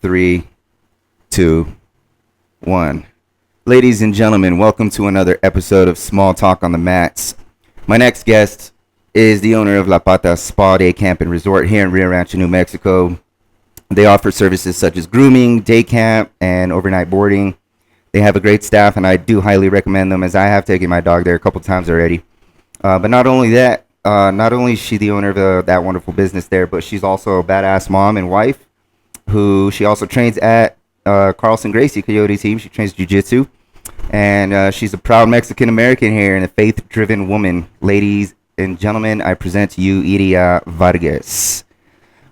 3, 2, 1. Ladies and gentlemen, welcome to another episode of Small Talk on the Mats. My next guest is the owner of La Pata Spa Day Camp and Resort here in Rio Rancho, New Mexico. They offer services such as grooming, day camp, and overnight boarding. They have a great staff, and I do highly recommend them, as I have taken my dog there a couple times already. But not only that, not only is she the owner of that wonderful business there, but she's also a badass mom and wife, who she also trains at Carlson Gracie Coyote team. She trains jiu-jitsu, and she's a proud Mexican-American here and a faith-driven woman. Ladies and gentlemen, I present to you Iria Vargas.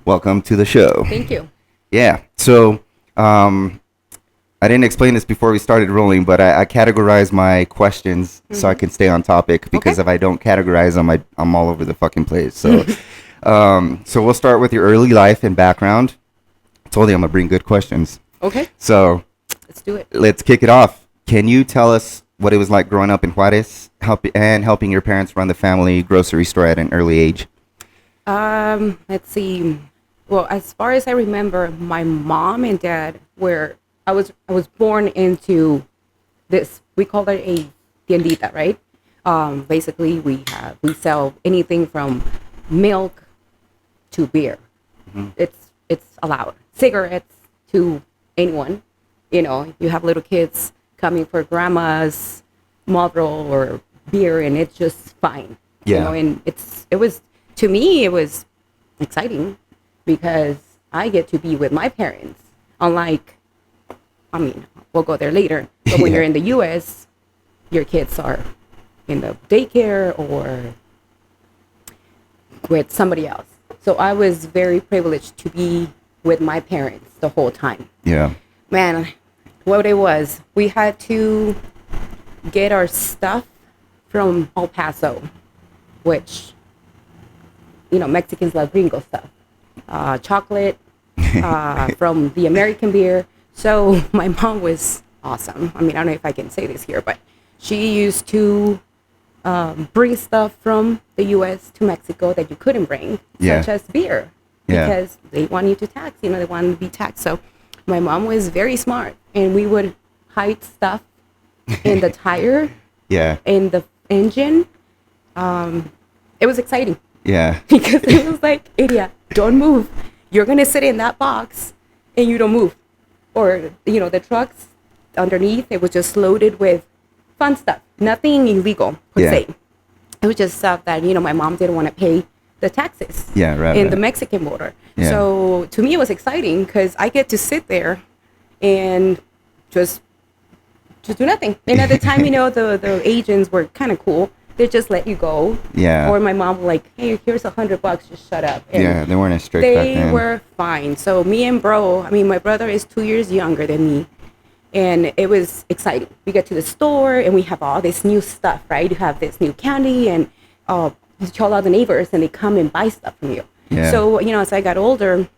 Welcome to the show. Thank you. Yeah, so I didn't explain this before we started rolling, but I categorize my questions so I can stay on topic, because if I don't categorize them, I'm all over the fucking place. So, so we'll start with your early life and background. I told you I'm going to bring good questions. Okay. So let's do it. Let's kick it off. Can you tell us what it was like growing up in Juarez helping your parents run the family grocery store at an early age? Let's see. Well, as far as I remember, my mom and dad I was born into this. We call it a tiendita, right? Basically, we sell anything from milk to beer. Mm-hmm. It's allowed. Cigarettes to anyone. You know, you have little kids coming for grandma's Marlboro or beer, and it's just fine. Yeah. You know, and it was to me it was exciting because I get to be with my parents, unlike. I mean, we'll go there later. But when you're in the U.S., your kids are in the daycare or with somebody else. So I was very privileged to be with my parents the whole time. Yeah. Man, what it was, we had to get our stuff from El Paso, which, you know, Mexicans love gringo stuff. Chocolate from the American beer. So my mom was awesome. I mean, I don't know if I can say this here, but she used to bring stuff from the U.S. to Mexico that you couldn't bring, such as beer, because they want you to tax. You know, they want to be taxed. So my mom was very smart, and we would hide stuff in the tire, in the engine. It was exciting. Yeah. Because it was like, Iria, don't move. You're gonna sit in that box, and you don't move. Or, you know, the trucks underneath, it was just loaded with fun stuff. Nothing illegal, per se. It was just stuff that, you know, my mom didn't want to pay the taxes in the Mexican border. Yeah. So to me, it was exciting because I get to sit there and just do nothing. And at the time, you know, the agents were kind of cool. They just let you go. Yeah. Or my mom like, hey, here's $100, just shut up. And they weren't as strict back then. They were fine. So me and my brother is 2 years younger than me. And it was exciting. We get to the store and we have all this new stuff, right? You have this new candy and you tell all the neighbors and they come and buy stuff from you. Yeah. So, you know, as I got older,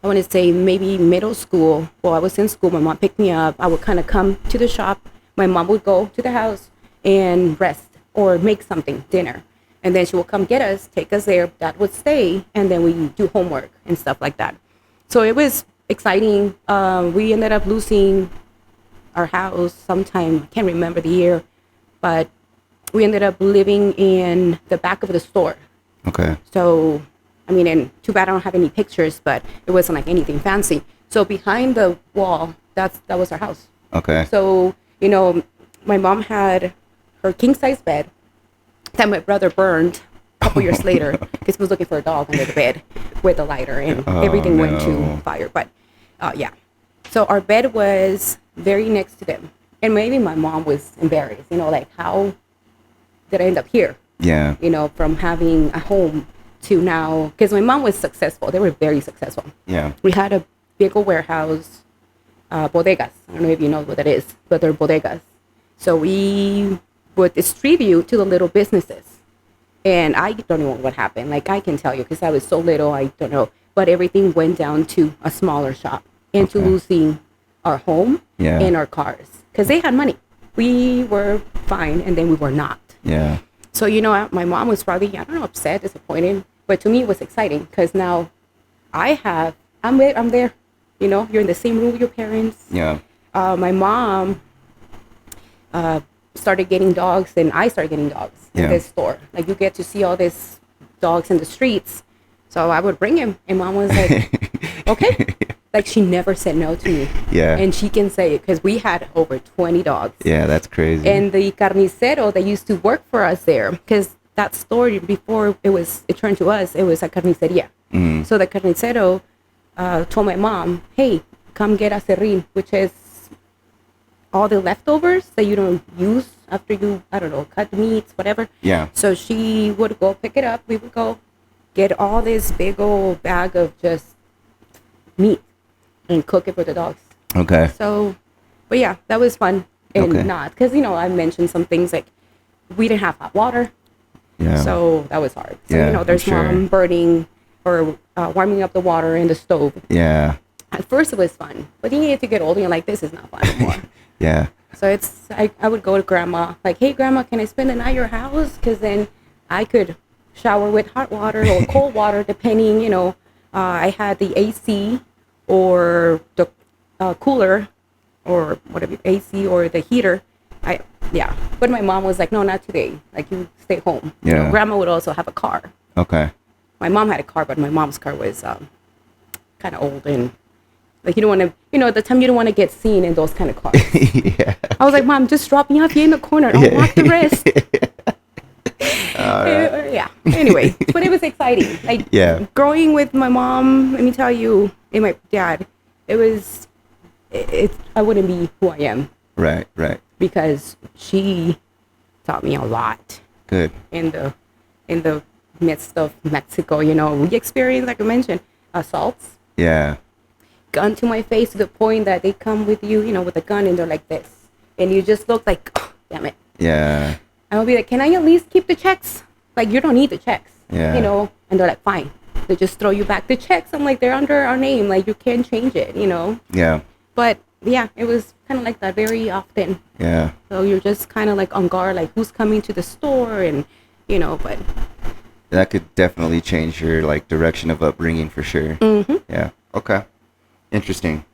I want to say maybe middle school. Well, I was in school. My mom picked me up. I would kind of come to the shop. My mom would go to the house and rest or make something, dinner. And then she will come get us, take us there. Dad would stay, and then we do homework and stuff like that. So it was exciting. We ended up losing our house sometime, I can't remember the year, but we ended up living in the back of the store. Okay. So, I mean, and too bad I don't have any pictures, but it wasn't like anything fancy. So behind the wall, that was our house. Okay. So, you know, my mom had her king-size bed that my brother burned a couple years later because he was looking for a dog under the bed with a lighter, and everything went to fire. But, yeah. So our bed was very next to them. And maybe my mom was embarrassed, you know, like, how did I end up here? Yeah. You know, from having a home to now, because my mom was successful. They were very successful. Yeah. We had a big old warehouse, bodegas. I don't know if you know what that is, but they're bodegas. So we would distribute to the little businesses. And I don't know what happened. Like, I can tell you because I was so little, I don't know. But everything went down to a smaller shop and to losing our home and our cars because they had money. We were fine, and then we were not. Yeah. So, you know, my mom was probably, I don't know, upset, disappointed. But to me, it was exciting because now I'm there. you're in the same room with your parents. Yeah. My mom started getting dogs, and I started getting dogs in this store. Like, you get to see all these dogs in the streets. So I would bring him, and mom was like, okay. Like, she never said no to me. Yeah. And she can say it, because we had over 20 dogs. Yeah, that's crazy. And the carnicero that used to work for us there, because that store, before it turned to us, it was a carniceria. Mm. So the carnicero told my mom, hey, come get acerrín, which is all the leftovers that you don't use after you, I don't know, cut meats, whatever. Yeah. So she would go pick it up. We would go get all this big old bag of just meat and cook it for the dogs. Okay. So, but yeah, that was fun. And not, because, I mentioned some things like we didn't have hot water. Yeah. So that was hard. So, there's mom burning or warming up the water in the stove. Yeah. At first it was fun, but you needed to get older and like, this is not fun anymore. Yeah. So I would go to grandma, like, hey, grandma, can I spend the night at your house? Because then I could shower with hot water or cold water, depending, I had the AC or the cooler or whatever, AC or the heater. But my mom was like, no, not today. Like, you stay home. Yeah. Grandma would also have a car. Okay. My mom had a car, but my mom's car was kind of old, and like, you don't want to, at the time you don't want to get seen in those kind of cars. Yeah. I was like, Mom, just drop me off here in the corner. I'll walk the rest. Yeah. Anyway, but it was exciting. Like, growing with my mom, let me tell you, and my dad, it was, I wouldn't be who I am. Right. Because she taught me a lot. Good. In the midst of Mexico, we experienced, like I mentioned, assaults. Yeah. Gun to my face, to the point that they come with you, with a gun, and they're like this. And you just look like, oh, damn it. Yeah. I would be like, can I at least keep the checks? Like, you don't need the checks. Yeah. And they're like, fine. They just throw you back the checks. I'm like, they're under our name. Like, you can't change it, Yeah. But, yeah, it was kind of like that very often. Yeah. So you're just kind of like on guard, like, who's coming to the store, and, but. That could definitely change your, like, direction of upbringing for sure. Mm-hmm. Yeah. Okay. Interesting.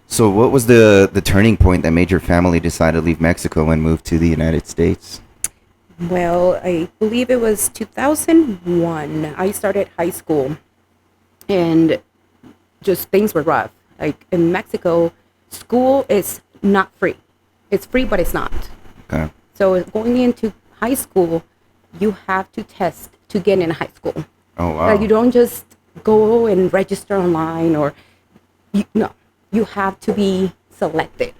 So what was the turning point that made your family decide to leave Mexico and move to the United States? Well, I believe it was 2001. I started high school, and just things were rough. Like, in Mexico, school is not free. It's free, but it's not. Okay. So going into high school, you have to test to get in high school. Oh, wow. Like, you don't just go and register online, or no, you have to be selected.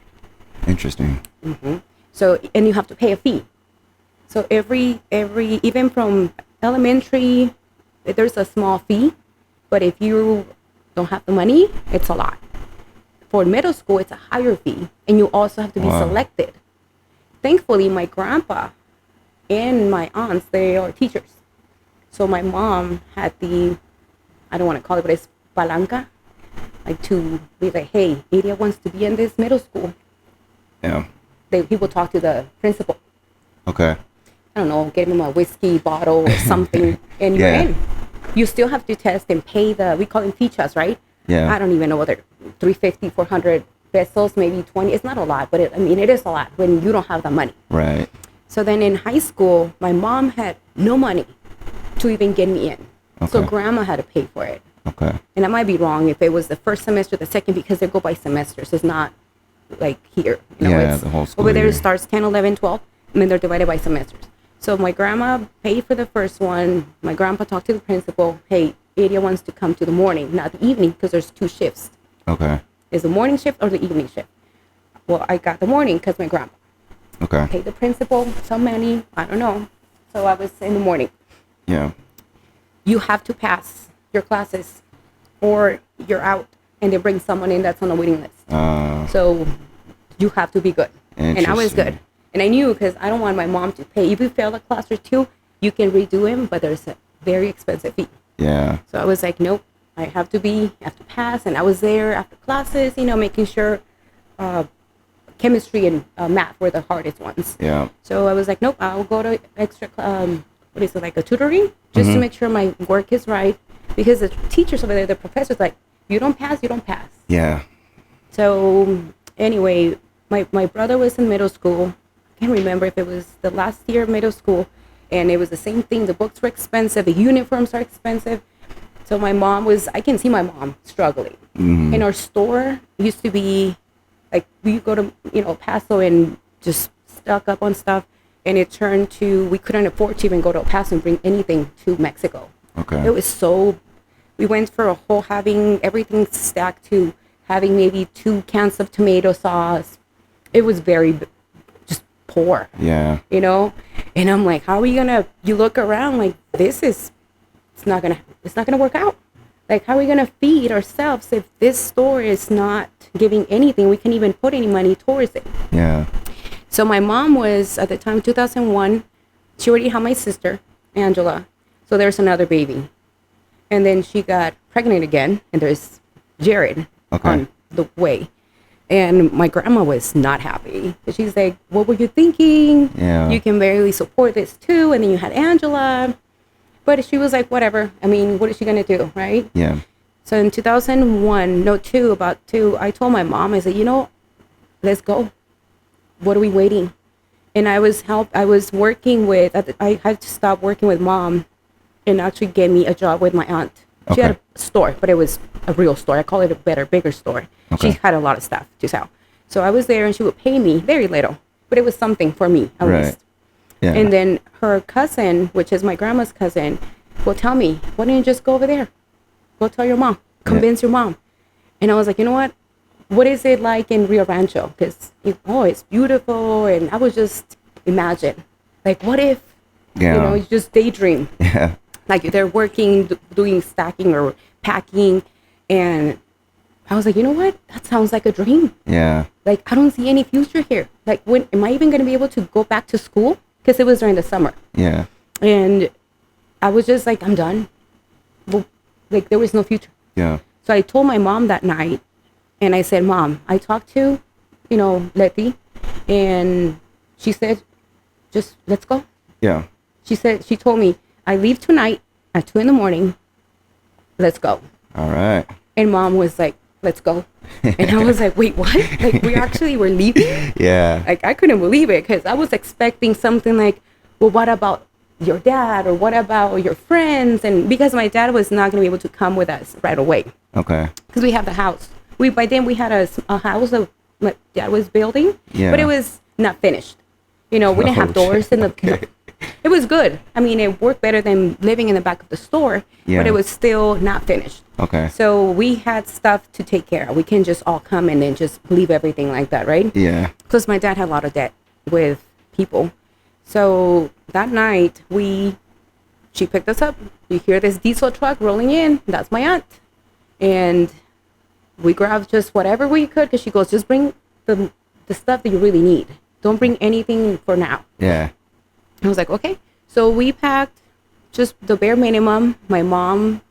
Interesting. Mm-hmm. So, and you have to pay a fee. So every even from elementary, there's a small fee, but if you don't have the money, it's a lot. For middle school, it's a higher fee, and you also have to be selected. Thankfully, my grandpa and my aunts, they are teachers. So my mom had I don't want to call it, but it's palanca, like, to be like, hey, Iria wants to be in this middle school. Yeah. He will talk to the principal. Okay. I don't know, get him a whiskey bottle or something, and you're in. You still have to test and pay we call them fichas, right? Yeah. I don't even know whether 350, 400 pesos, maybe 20. It's not a lot, but it is a lot when you don't have the money. Right. So then in high school, my mom had no money to even get me in. Okay. So grandma had to pay for it. Okay. And I might be wrong if it was the first semester, the second, because they go by semesters. It's not like here. It's the whole school over there year. It starts 10, 11, 12, and then they're divided by semesters. So my grandma paid for the first one. My grandpa talked to the principal. Hey, Iria wants to come to the morning, not the evening, because there's 2 shifts. Okay. Is the morning shift or the evening shift? Well, I got the morning because my grandpa. Okay. Paid the principal some money. I don't know. So I was in the morning. Yeah. You have to pass your classes or you're out, and they bring someone in that's on the waiting list. So you have to be good. And I was good. And I knew, because I don't want my mom to pay. If you fail a class or 2, you can redo them, but there's a very expensive fee. Yeah. So I was like, nope, I have to pass. And I was there after classes, making sure chemistry and math were the hardest ones. Yeah. So I was like, nope, I'll go to extra, like a tutoring, just to make sure my work is right. Because the teachers over there, the professors, like, you don't pass, you don't pass. Yeah. So anyway, my brother was in middle school. I can't remember if it was the last year of middle school, and it was the same thing. The books were expensive, the uniforms are expensive. So I can see my mom struggling. Mm-hmm. And our store used to be like, we go to, Paso and just stock up on stuff, and it turned to, we couldn't afford to even go to El Paso and bring anything to Mexico. Okay. It was we went for a whole, having everything stacked to having maybe 2 cans of tomato sauce. It was very just poor. Yeah. And I'm like, how are we gonna, you look around like, it's not gonna work out. Like, how are we gonna feed ourselves if this store is not giving anything? We can't even put any money towards it. Yeah. So my mom was, at the time, 2001, she already had my sister, Angela. So there's another baby. And then she got pregnant again, and there's Jared on the way. And my grandma was not happy. She's like, what were you thinking? Yeah. You can barely support this too. And then you had Angela. But she was like, whatever. I mean, what is she going to do, right? Yeah. So in 2001, I told my mom, I said, let's go. What are we waiting? And I was working with, I had to stop working with mom and actually get me a job with my aunt. She had a store, but it was a real store. I call it a bigger store. Okay. She had a lot of stuff to sell. So I was there, and she would pay me very little, but it was something for me at least. Yeah. And then her cousin, which is my grandma's cousin, will tell me, why don't you just go over there? Go tell your mom. Convince your mom. And I was like, you know what? What is it like in Rio Rancho? Because, it's beautiful. And I was just imagine. Like, what if, you just daydream. Yeah. Like, they're working, doing stacking or packing. And I was like, you know what? That sounds like a dream. Yeah. Like, I don't see any future here. Like, when am I even going to be able to go back to school? Because it was during the summer. Yeah. And I was just like, I'm done. Well, like, there was no future. Yeah. So I told my mom that night, and I said, Mom, I talked to, Letty, and she said, just let's go. Yeah. She told me, I leave tonight at 2 a.m. Let's go. All right. And Mom was like, let's go. And I was like, wait, what? Like, we're leaving? Yeah. Like, I couldn't believe it, because I was expecting something like, well, what about your dad, or what about your friends? And because my dad was not going to be able to come with us right away. Okay. Because we have the house. By then we had a house that my dad was building, but it was not finished. We didn't have doors in the. Okay. It was good. I mean, it worked better than living in the back of the store, but it was still not finished. Okay. So we had stuff to take care of. We can just all come and then just leave everything like that, right? Yeah. Because my dad had a lot of debt with people. So that night, she picked us up. You hear this diesel truck rolling in. That's my aunt. And we grabbed just whatever we could, because she goes, just bring the stuff that you really need. Don't bring anything for now. Yeah. I was like, okay. So we packed just the bare minimum. My mom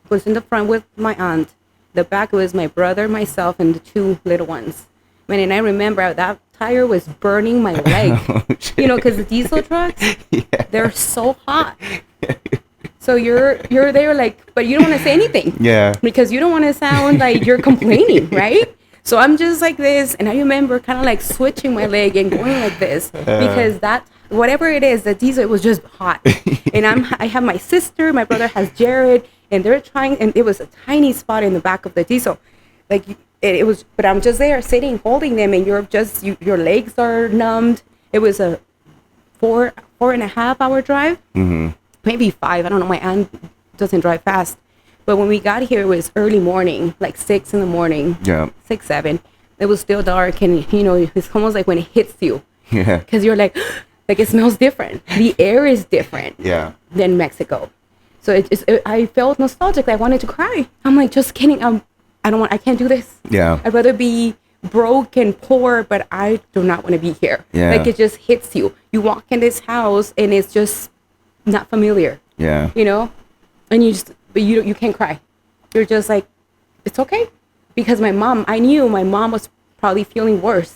was in the front with my aunt. The back was my brother, myself, and the 2 little ones. And I remember that tire was burning my leg. Oh, because the diesel trucks, they're so hot. So you're there like, but you don't want to say anything. Yeah. Because you don't want to sound like you're complaining, right? So I'm just like this, and I remember kind of like switching my leg and going like this, because that, whatever it is, the diesel, it was just hot. And I have my sister, my brother has Jared, and they're trying, and it was a tiny spot in the back of the diesel. Like, it was, but I'm just there sitting, holding them, and your legs are numbed. It was a 4.5 hour drive. Mm-hmm. Maybe 5. I don't know. My aunt doesn't drive fast. But when we got here, it was early morning, like 6 in the morning. Yeah. 6, 7. It was still dark, and it's almost like when it hits you. Yeah. Because you're like it smells different. The air is different. Yeah. Than Mexico. So I felt nostalgic. I wanted to cry. I'm like, just kidding. I can't do this. Yeah. I'd rather be broke and poor, but I do not want to be here. Yeah. Like, it just hits you. You walk in this house, and it's just not familiar. Yeah. And you can't cry. You're just like, it's okay. Because I knew my mom was probably feeling worse.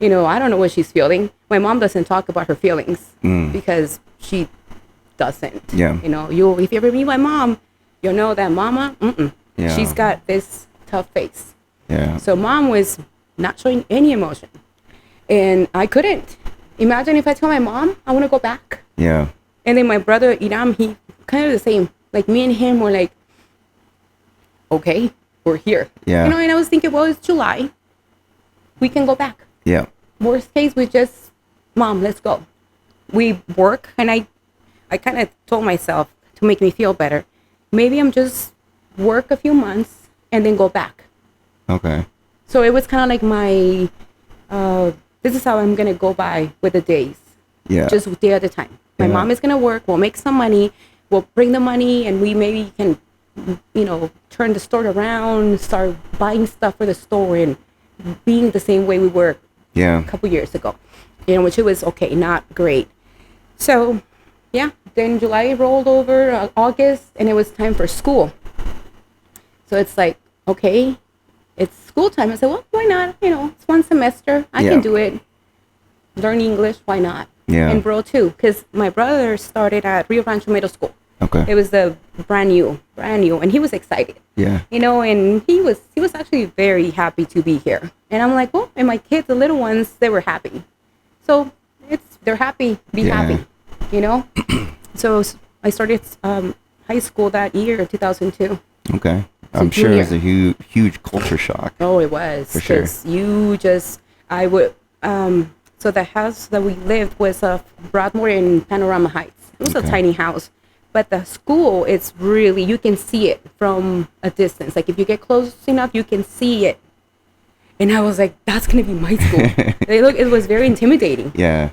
I don't know what she's feeling. My mom doesn't talk about her feelings because she doesn't. Yeah. If you ever meet my mom, you'll know that mama, Yeah. She's got this tough face. Yeah. So mom was not showing any emotion. And I couldn't. Imagine if I tell my mom I want to go back. Yeah. And then my brother, Iram, he kind of the same. Like me and him were like, okay, we're here. Yeah. You know, and I was thinking, well, it's July. We can go back. Yeah. Worst case, we just, mom, let's go. We work, and I kind of told myself to make me feel better. Maybe I'm just work a few months and then go back. Okay. So it was kind of like my, this is how I'm going to go by with the days. Yeah. Just day at a time. My mom is going to work. We'll make some money. We'll bring the money, and we maybe can, you know, turn the store around, start buying stuff for the store and being the same way we were a couple years ago. You know, which it was okay, not great. So, yeah, then July rolled over, August, and it was time for school. So it's like, okay, it's school time. I said, well, why not? You know, it's one semester. I can do it. Learn English, why not? Yeah. And bro, too, because my brother started at Rio Rancho Middle School. Okay. It was the brand new, and he was excited. Yeah. You know, and he was actually very happy to be here. And I'm like, well, and my kids, the little ones, they were happy. So they're happy, be happy, you know? So I started high school that year, 2002. Okay. So I'm sure junior. it was a huge culture shock. Oh, it was. For sure. So the house that we lived was Broadmoor in Panorama Heights. It was a tiny house. But the school, it's really, you can see it from a distance. Like if you get close enough, you can see it. And I was like, that's going to be my school. It was very intimidating. Yeah.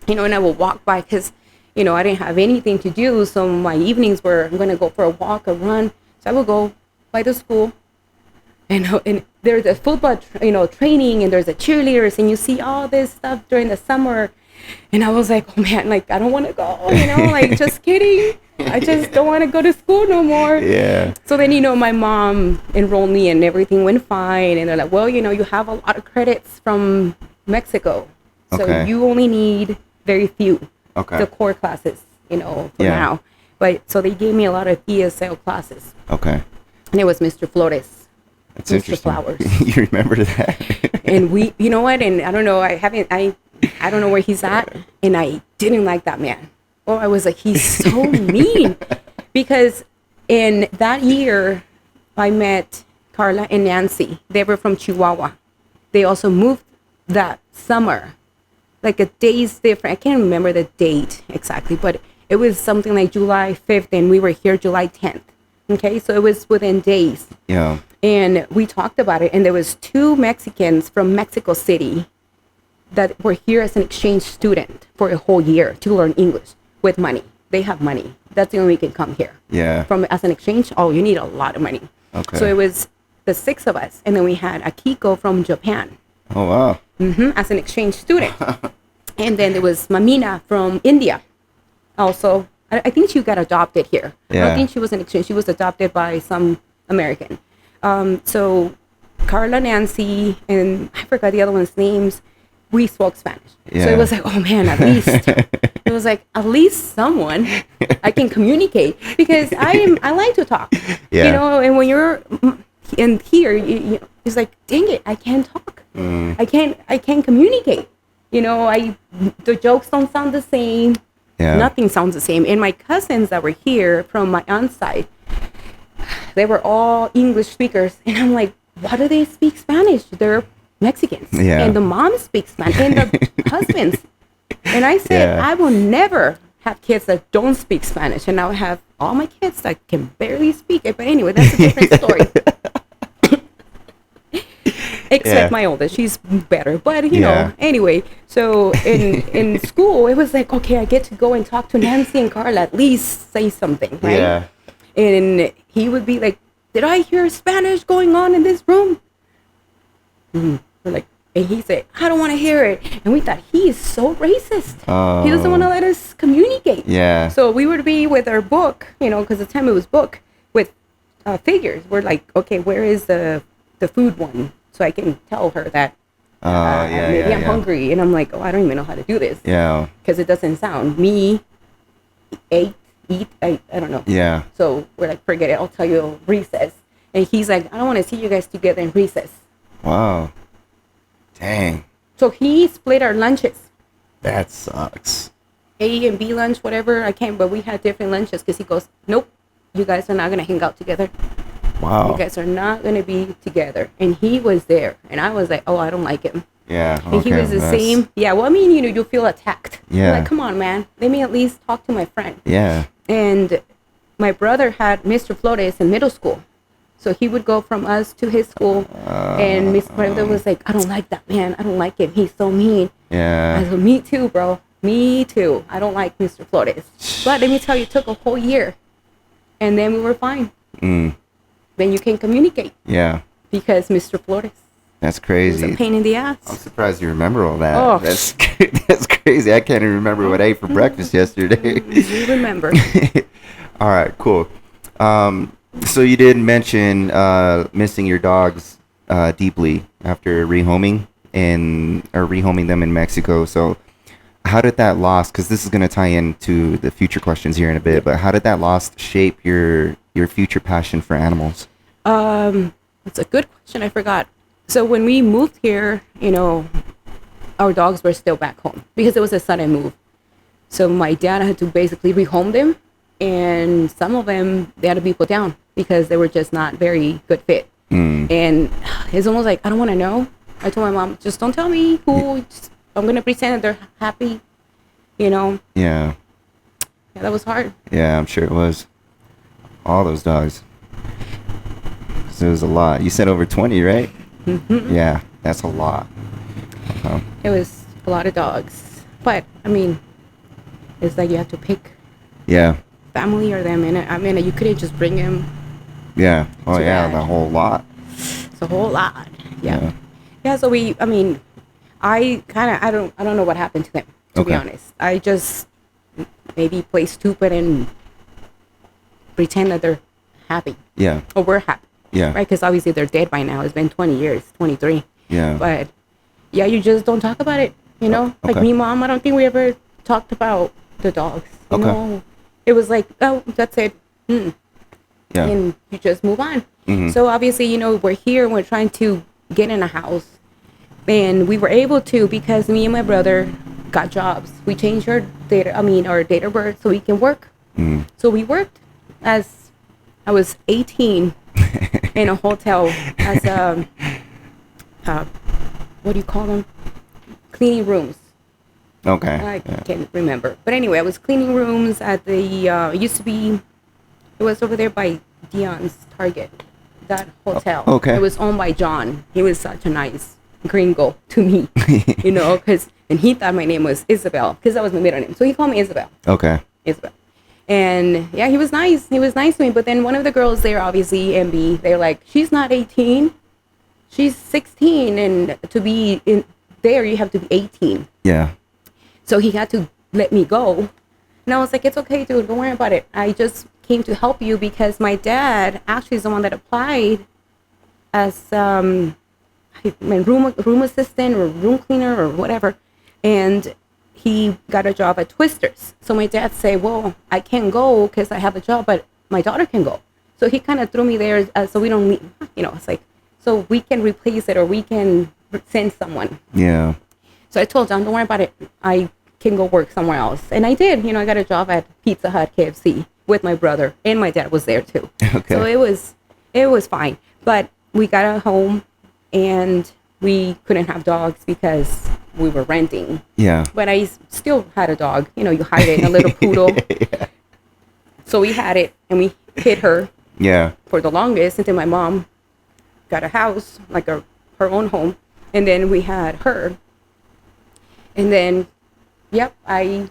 You know, and I would walk by because, you know, I didn't have anything to do. So my evenings were, I'm going to go for a walk, a run. So I would go by the school. And there's a football, training, and there's the cheerleaders, and you see all this stuff during the summer. And I was like, oh man, like, I don't want to go, like, just kidding. I just don't want to go to school no more. Yeah. So then, my mom enrolled me and everything went fine. And they're like, well, you have a lot of credits from Mexico. So you only need very few. The core classes, for now. But so they gave me a lot of ESL classes. Okay. And it was Mr. Flores. That's Mr. interesting. Flowers. You remember that? And we, you know what? And I don't know. I don't know where he's at. And I didn't like that man. Oh, I was like, he's so mean. Because in that year, I met Carla and Nancy. They were from Chihuahua. They also moved that summer. Like a day's different. I can't remember the date exactly, but it was something like July 5th, and we were here July 10th. Okay, so it was within days. Yeah. And we talked about it, and there was 2 Mexicans from Mexico City that were here as an exchange student for a whole year to learn English with money. They have money. That's the only way you can come here. Yeah. As an exchange, you need a lot of money. Okay. So it was the 6 of us, and then we had Akiko from Japan. Oh, wow. As an exchange student. And then there was Mamina from India. Also, I think she got adopted here. Yeah. I don't think she was an exchange. She was adopted by some American. So Carla, Nancy, and I forgot the other one's names. We spoke Spanish. Yeah. So it was like, oh man, at least. It was like, at least someone I can communicate. Because I like to talk. Yeah. And when you're in here, it's like, dang it, I can't talk. I can't communicate. The jokes don't sound the same. Yeah. Nothing sounds the same. And my cousins that were here from my aunt's side, they were all English speakers. And I'm like, why do they speak Spanish? They're Mexicans. Yeah. And the moms speak Spanish. And the husbands. And I said, I will never have kids that don't speak Spanish. And I'll have all my kids that can barely speak it. But anyway, that's a different story. Except my oldest, she's better. But anyway, so in school, it was like, okay, I get to go and talk to Nancy and Carla, at least say something, right? Yeah. And he would be like, did I hear Spanish going on in this room? We're like, and he said, I don't want to hear it. And we thought, he is so racist. Oh. He doesn't want to let us communicate. Yeah. So we would be with our book, because the time it was book with figures. We're like, okay, where is the food one? So I can tell her that maybe I'm hungry. And I'm like, I don't even know how to do this. Yeah. Because it doesn't sound. Me, eat, I don't know. Yeah. So we're like, forget it. I'll tell you recess. And he's like, I don't want to see you guys together in recess. Wow. Dang. So he split our lunches. That sucks. A and B lunch, whatever. I can't, but we had different lunches because he goes, nope, you guys are not going to hang out together. Wow. You guys are not going to be together. And he was there. And I was like, oh, I don't like him. Yeah. And he was the same. Yeah. Well, I mean, you feel attacked. Yeah. You're like, come on, man. Let me at least talk to my friend. Yeah. And my brother had Mr. Flores in middle school. So he would go from us to his school. And Miss Brenda was like, I don't like that man. I don't like him. He's so mean. Yeah. I said, me too, bro. Me too. I don't like Mr. Flores. But let me tell you, it took a whole year. And then we were fine. Then you can communicate. Yeah. Because Mr. Flores. That's crazy. It's a pain in the I'm ass. surprised you remember all that. Oh. That's crazy. I can't even remember what I ate for breakfast yesterday. You remember. All right, cool. So you did mention missing your dogs deeply after rehoming them in Mexico. So how did that loss, because this is going to tie into the future questions here in a bit, but how did that loss shape your future passion for animals? That's a good question. I forgot. So when we moved here, our dogs were still back home because it was a sudden move. So my dad had to basically rehome them, and some of them, they had to be put down because they were just not very good fit. And it's almost like, I don't want to know. I told my mom, just don't tell me who. I'm going to pretend that they're happy, Yeah, that was hard. Yeah, I'm sure it was. All those dogs. So it was a lot. You said over 20, right? Mm-hmm. Yeah, that's a lot. It was a lot of dogs. But, I mean, it's like you have to pick family or them. And I mean, you couldn't just bring them. Yeah. Oh, Too yeah, bad. the whole lot. It's a whole lot. Yeah. So I don't know what happened to them, to be honest. I just maybe play stupid and pretend that they're happy. Yeah. Or we're happy. Yeah. Right? Because obviously they're dead by now. It's been 20 years, 23. Yeah. But, yeah, you just don't talk about it, Like Okay. me, Mom, I don't think we ever talked about the dogs, you know? It was like, oh, that's it. Yeah. And you just move on. Mhm. So, obviously, we're here and we're trying to get in a house. And we were able to because me and my brother got jobs. We changed our date of birth so we can work. So we worked as I was 18 in a hotel as what do you call them? Cleaning rooms. Okay. I can't remember. But anyway, I was cleaning rooms at the, it was over there by Dion's Target, that hotel. Okay. It was owned by John. He was such a nice gringo to me, and he thought my name was Isabel because that was my middle name. So he called me Isabel. Okay. Isabel. And yeah, he was nice. He was nice to me. But then one of the girls there, obviously, MB, they're like, she's not 18. She's 16. And to be in there, you have to be 18. Yeah. So he had to let me go. And I was like, it's okay, dude. Don't worry about it. I just came to help you because my dad actually is the one that applied as room assistant or room cleaner or whatever. And he got a job at Twister's. So my dad said, well, I can't go because I have a job, but my daughter can go. So he kind of threw me there so we don't need, it's like, so we can replace it or we can send someone. Yeah. So I told John, don't worry about it. I can go work somewhere else. And I did. I got a job at Pizza Hut, KFC with my brother. And my dad was there too. Okay. So it was fine. But we got a home and we couldn't have dogs because we were renting. Yeah. But I still had a dog. You hide it in a little poodle. Yeah. So we had it and we hid her Yeah. for the longest until my mom got a house, like her own home. And then we had her. And then, I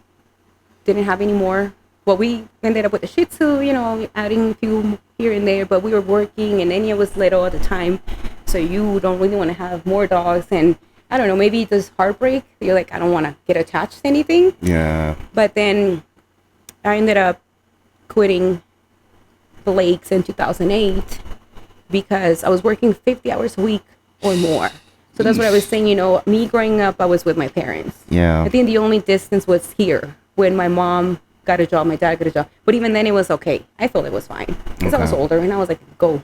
didn't have any more. Well, we ended up with a Shih Tzu, adding a few here and there. But we were working and Enya was little at the time. So you don't really want to have more dogs. And I don't know, maybe this heartbreak. You're like, I don't want to get attached to anything. Yeah. But then I ended up quitting the lakes in 2008 because I was working 50 hours a week or more. So that's what I was saying, me growing up, I was with my parents. Yeah. I think the only distance was here when my mom got a job, my dad got a job. But even then it was okay. I felt it was fine because I was older and I was like, go.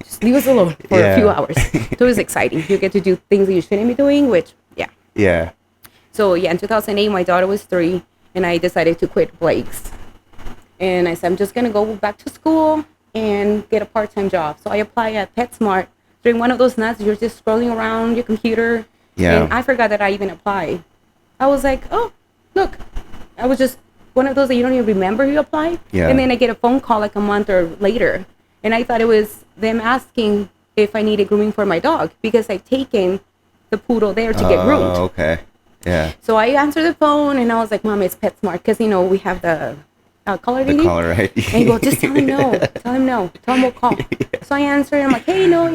just leave us alone for a few hours. So it was exciting. You get to do things that you shouldn't be doing, which, yeah. Yeah. So, yeah, in 2008, my daughter was 3, and I decided to quit Blake's. And I said, I'm just going to go back to school and get a part-time job. So I applied at PetSmart. During one of those nights, you're just scrolling around your computer. Yeah. And I forgot that I even applied. I was like, oh, look. I was just one of those that you don't even remember you applied. Yeah. And then I get a phone call like a month or later. And I thought it was them asking if I needed grooming for my dog because I'd taken the poodle there to get groomed. Oh, okay. Yeah. So I answered the phone and I was like, Mom, it's PetSmart. Because, we have the caller ID. The caller ID. And he goes, just tell him no. Tell him no. Tell him we'll call. Yeah. So I answered and I'm like, hey, no,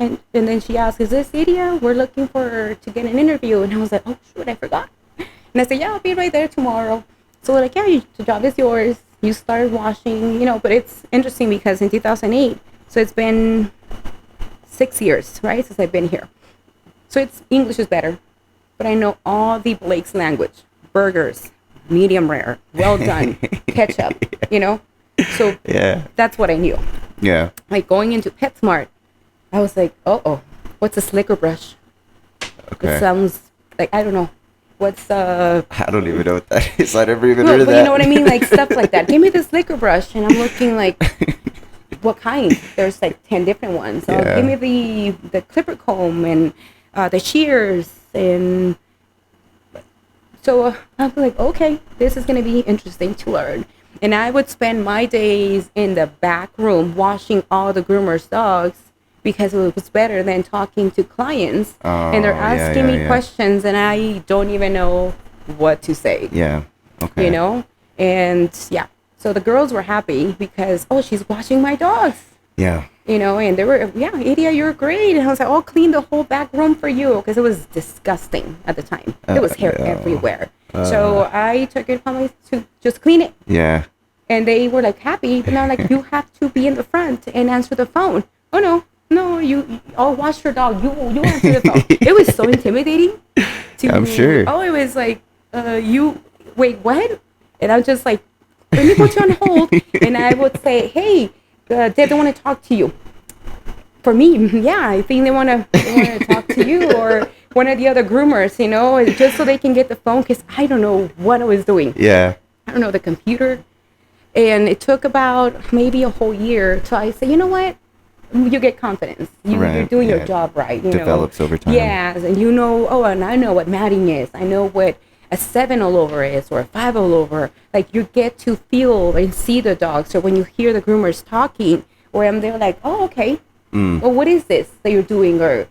and then she asked, is this Iria? We're looking to get an interview. And I was like, oh, shoot, I forgot. And I said, yeah, I'll be right there tomorrow. So they're like, yeah, the job is yours. You started washing, but it's interesting because in 2008, so it's been 6 years, right, since I've been here. So English is better, but I know all the Blake's language, burgers, medium rare, well done, ketchup, So that's what I knew. Yeah. Like going into PetSmart, I was like, what's a slicker brush? Okay. It sounds like, I don't know. What's I don't even know what that is. I never even heard of that. You know what I mean? Like stuff like that. Give me the slicker brush. And I'm looking like, what kind? There's like 10 different ones. So give me the clipper comb and the shears. And so I'm like, okay, this is going to be interesting to learn. And I would spend my days in the back room washing all the groomers' dogs because it was better than talking to clients. And they're asking me questions and I don't even know what to say. Yeah. Okay. And so the girls were happy because, she's washing my dogs. Yeah. And they were, Iria, you're great. And I was like, I'll clean the whole back room for you because it was disgusting at the time. There was hair everywhere. So I took it upon me to just clean it. Yeah. And they were like happy, but now like, you have to be in the front and answer the phone. Oh, no, I'll wash your dog. You answer the phone. It was so intimidating. I'm sure. It was like, wait, what? And I'm just like, let me put you on hold. And I would say, hey, they don't want to talk to you. For me, I think they want to talk to you or one of the other groomers, just so they can get the phone because I don't know what I was doing. Yeah. I don't know, the computer. And it took about maybe a whole year till I say, you know what? You get confidence. You're doing your job right. Develops over time. Yes, and and I know what matting is. I know what a 7 all over is or a 5 all over. Like you get to feel and see the dog. So when you hear the groomers talking, they're like, oh, okay. Well, what is this that you're doing? Or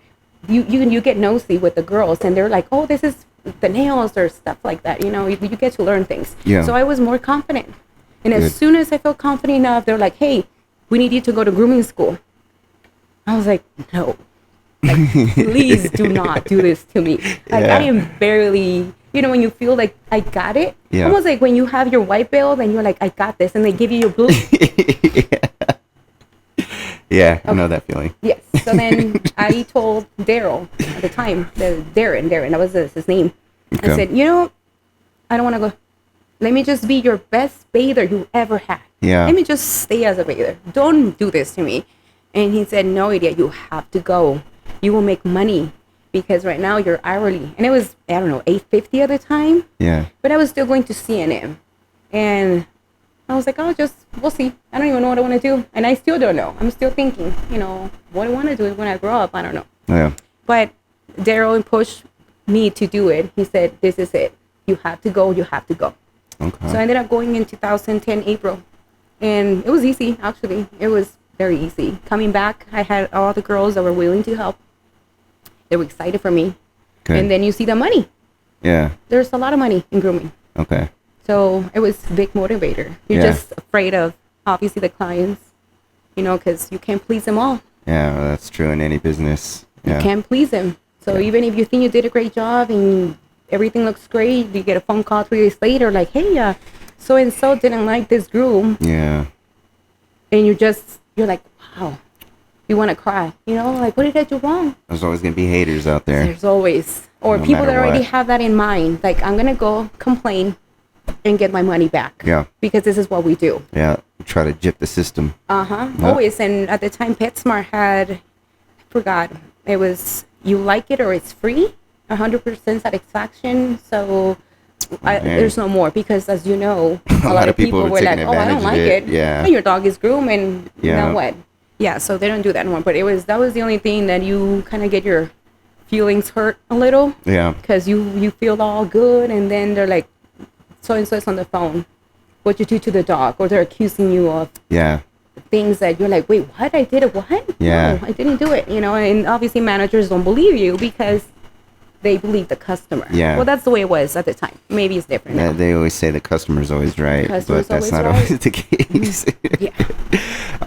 you get nosy with the girls and they're like, oh, this is the nails or stuff like that. You get to learn things. Yeah. So I was more confident. And as soon as I felt confident enough, they're like, hey, we need you to go to grooming school. I was like, no, please do not do this to me. Like I am barely, when you feel like I got it, almost like when you have your white belt and you're like, I got this, and they give you your blue. Yeah, I know that feeling. Yes. So then I told Daryl at the time, Darren, that was his name. Okay. I said, I don't want to go. Let me just be your best bather you ever had. Yeah. Let me just stay as a bather. Don't do this to me. And he said, no, Iria, you have to go. You will make money because right now you're hourly. And it was, I don't know, $8.50 at the time. Yeah. But I was still going to CNM. And I was like, we'll see. I don't even know what I want to do. And I still don't know. I'm still thinking, what I want to do when I grow up. I don't know. Yeah. But Daryl pushed me to do it. He said, this is it. You have to go. You have to go. Okay. So I ended up going in 2010, April. And it was easy, actually. It was very easy. Coming back, I had all the girls that were willing to help. They were excited for me. Okay. And then you see the money. Yeah. There's a lot of money in grooming. Okay. So it was a big motivator. You're just afraid of, obviously, the clients, because you can't please them all. Yeah, well, that's true in any business. Yeah. You can't please them. So even if you think you did a great job and everything looks great, you get a phone call 3 days later like, hey, so-and-so didn't like this groom. Yeah. And you're like, wow. You want to cry. Like, what did I do wrong? There's always going to be haters out there. There's always. Or no people that already have that in mind. Like, I'm going to go complain and get my money back. Yeah. Because this is what we do. Yeah. try to jip the system. Always. And at the time, PetSmart had, I forgot, it was you like it or it's free, 100% satisfaction. So there's no more because, as you know, a lot of people were like, oh, I don't like it. Yeah. And your dog is groomed, and you know what? Yeah, so they don't do that anymore. But that was the only thing that you kind of get your feelings hurt a little. Yeah. Because you feel all good, and then they're like, so and so is on the phone. What you do to the dog, or they're accusing you of things that you're like, wait, what? I did it? What? Yeah. No, I didn't do it. You know, and obviously managers don't believe you because they believe the customer. Yeah. Well, that's the way it was at the time. Maybe it's different now. They always say the customer's always right, but that's not always the case. Yeah.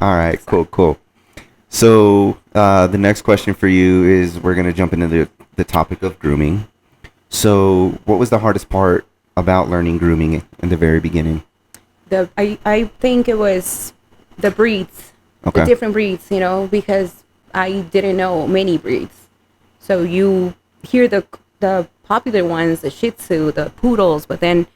All right. Cool. So the next question for you is, we're gonna jump into the topic of grooming. So, what was the hardest part about learning grooming in the very beginning? I think it was the breeds, the different breeds, you know, because I didn't know many breeds. So you hear the popular ones, the Shih Tzu, the Poodles, but then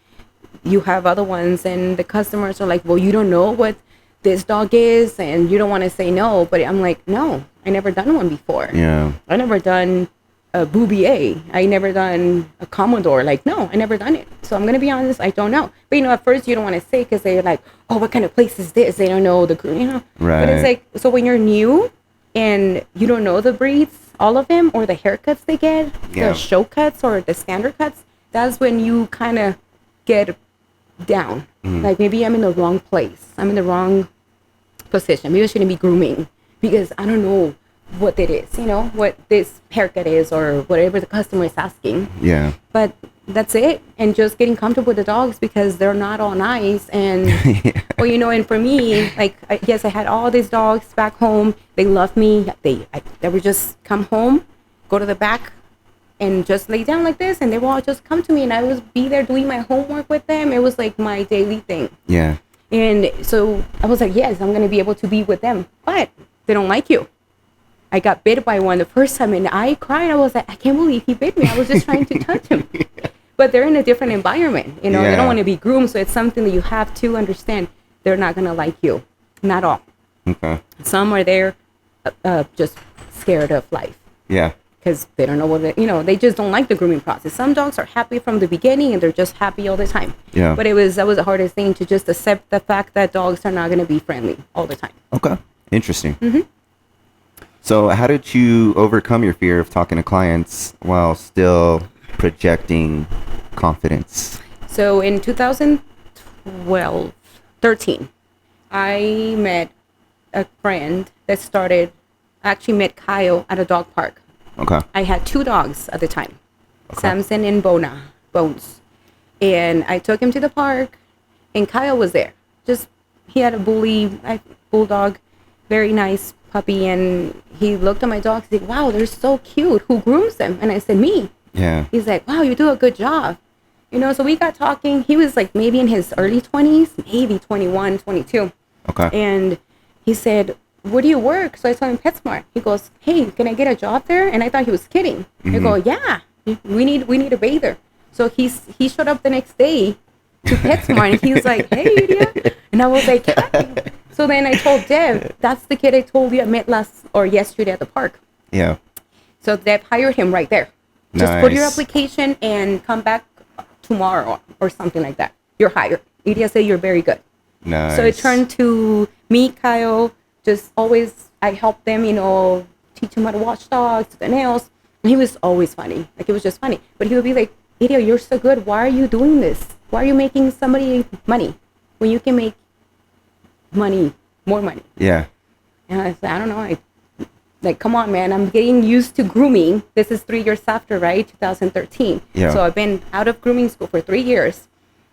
you have other ones, and the customers are like, well, you don't know what this dog is, and you don't want to say no. But I'm like, no, I never done one before. Yeah. I never done a Bouvier. I never done a Commodore. Like, no, I never done it. So I'm going to be honest, I don't know. But, you know, at first you don't want to say because they're like, oh, what kind of place is this? They don't know you know. Right. But it's like, so when you're new and you don't know the breeds, all of them, or the haircuts they get, the show cuts or the standard cuts, that's when you kind of get down. Like, maybe I'm in the wrong place. I'm in the wrong position. Maybe I shouldn't be grooming because I don't know what it is, you know, what this haircut is or whatever the customer is asking. Yeah. But that's it. And just getting comfortable with the dogs because they're not all nice. And, well, you know, and for me, like, I had all these dogs back home. They love me. They would just come home, go to the back, and just lay down like this. And they would all just come to me. And I would be there doing my homework with them. It was like my daily thing. Yeah. And so I was like, yes, I'm going to be able to be with them. But they don't like you. I got bit by one the first time, and I cried. I was like, I can't believe he bit me. I was just trying to touch him. But they're in a different environment. You know, they don't want to be groomed. So it's something that you have to understand. They're not going to like you. Not all. Okay. Some are there just scared of life. Yeah. Because they don't know you know, they just don't like the grooming process. Some dogs are happy from the beginning, and they're just happy all the time. Yeah. But that was the hardest thing, to just accept the fact that dogs are not going to be friendly all the time. Okay. Interesting. Mm-hmm. So how did you overcome your fear of talking to clients while still projecting confidence? So in 2013, I met a friend that actually met Kyle at a dog park. Okay. I had 2 dogs at the time, Samson and Bones. And I took him to the park, and Kyle was there. He had a bulldog, very nice puppy, and he looked at my dogs. He's like, wow, they're so cute. Who grooms them? And I said, me. Yeah. He's like, wow, you do a good job. You know, so we got talking. He was like maybe in his early 20s, maybe 21, 22. Okay. And he said, where do you work? So I told him PetSmart. He goes, hey, can I get a job there? And I thought he was kidding. I go, yeah, we need a bather. So he showed up the next day to PetSmart, and he was like, hey, Iria. And I was like, hey. So then I told Deb, that's the kid I told you I met yesterday at the park. Yeah. So Deb hired him right there. Just put your application and come back tomorrow or something like that. You're hired. Iria said you're very good. Nice. So it turned to me, Kyle, just always, I helped them, you know, teach him how to wash dogs, do the nails. And he was always funny. Like, it was just funny. But he would be like, Iria, you're so good. Why are you doing this? Why are you making somebody money when you can make more money? Yeah. And I said, I don't know. Like, come on, man. I'm getting used to grooming. This is 3 years after, right? 2013. Yeah. So I've been out of grooming school for 3 years.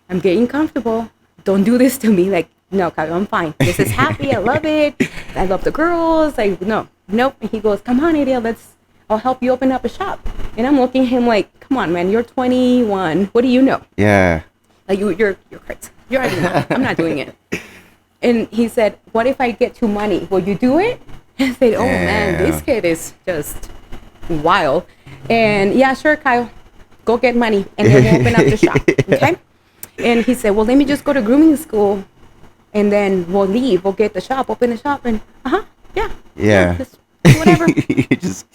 I'm getting comfortable. Don't do this to me. Like, no, Kyle, I'm fine. This is happy. I love it. I love the girls. Like, nope. And he goes, come on, Iria, I'll help you open up a shop. And I'm looking at him like, come on, man. You're 21. What do you know? Yeah. Like, you're crazy. You're already not. I'm not doing it. And he said, what if I get you money? Will you do it? I said, oh, man, this kid is just wild. And yeah, sure, Kyle, go get money and then we'll open up the shop. Okay. And he said, well, let me just go to grooming school and then we'll leave. We'll get the shop, open the shop, and Yeah. just whatever. You just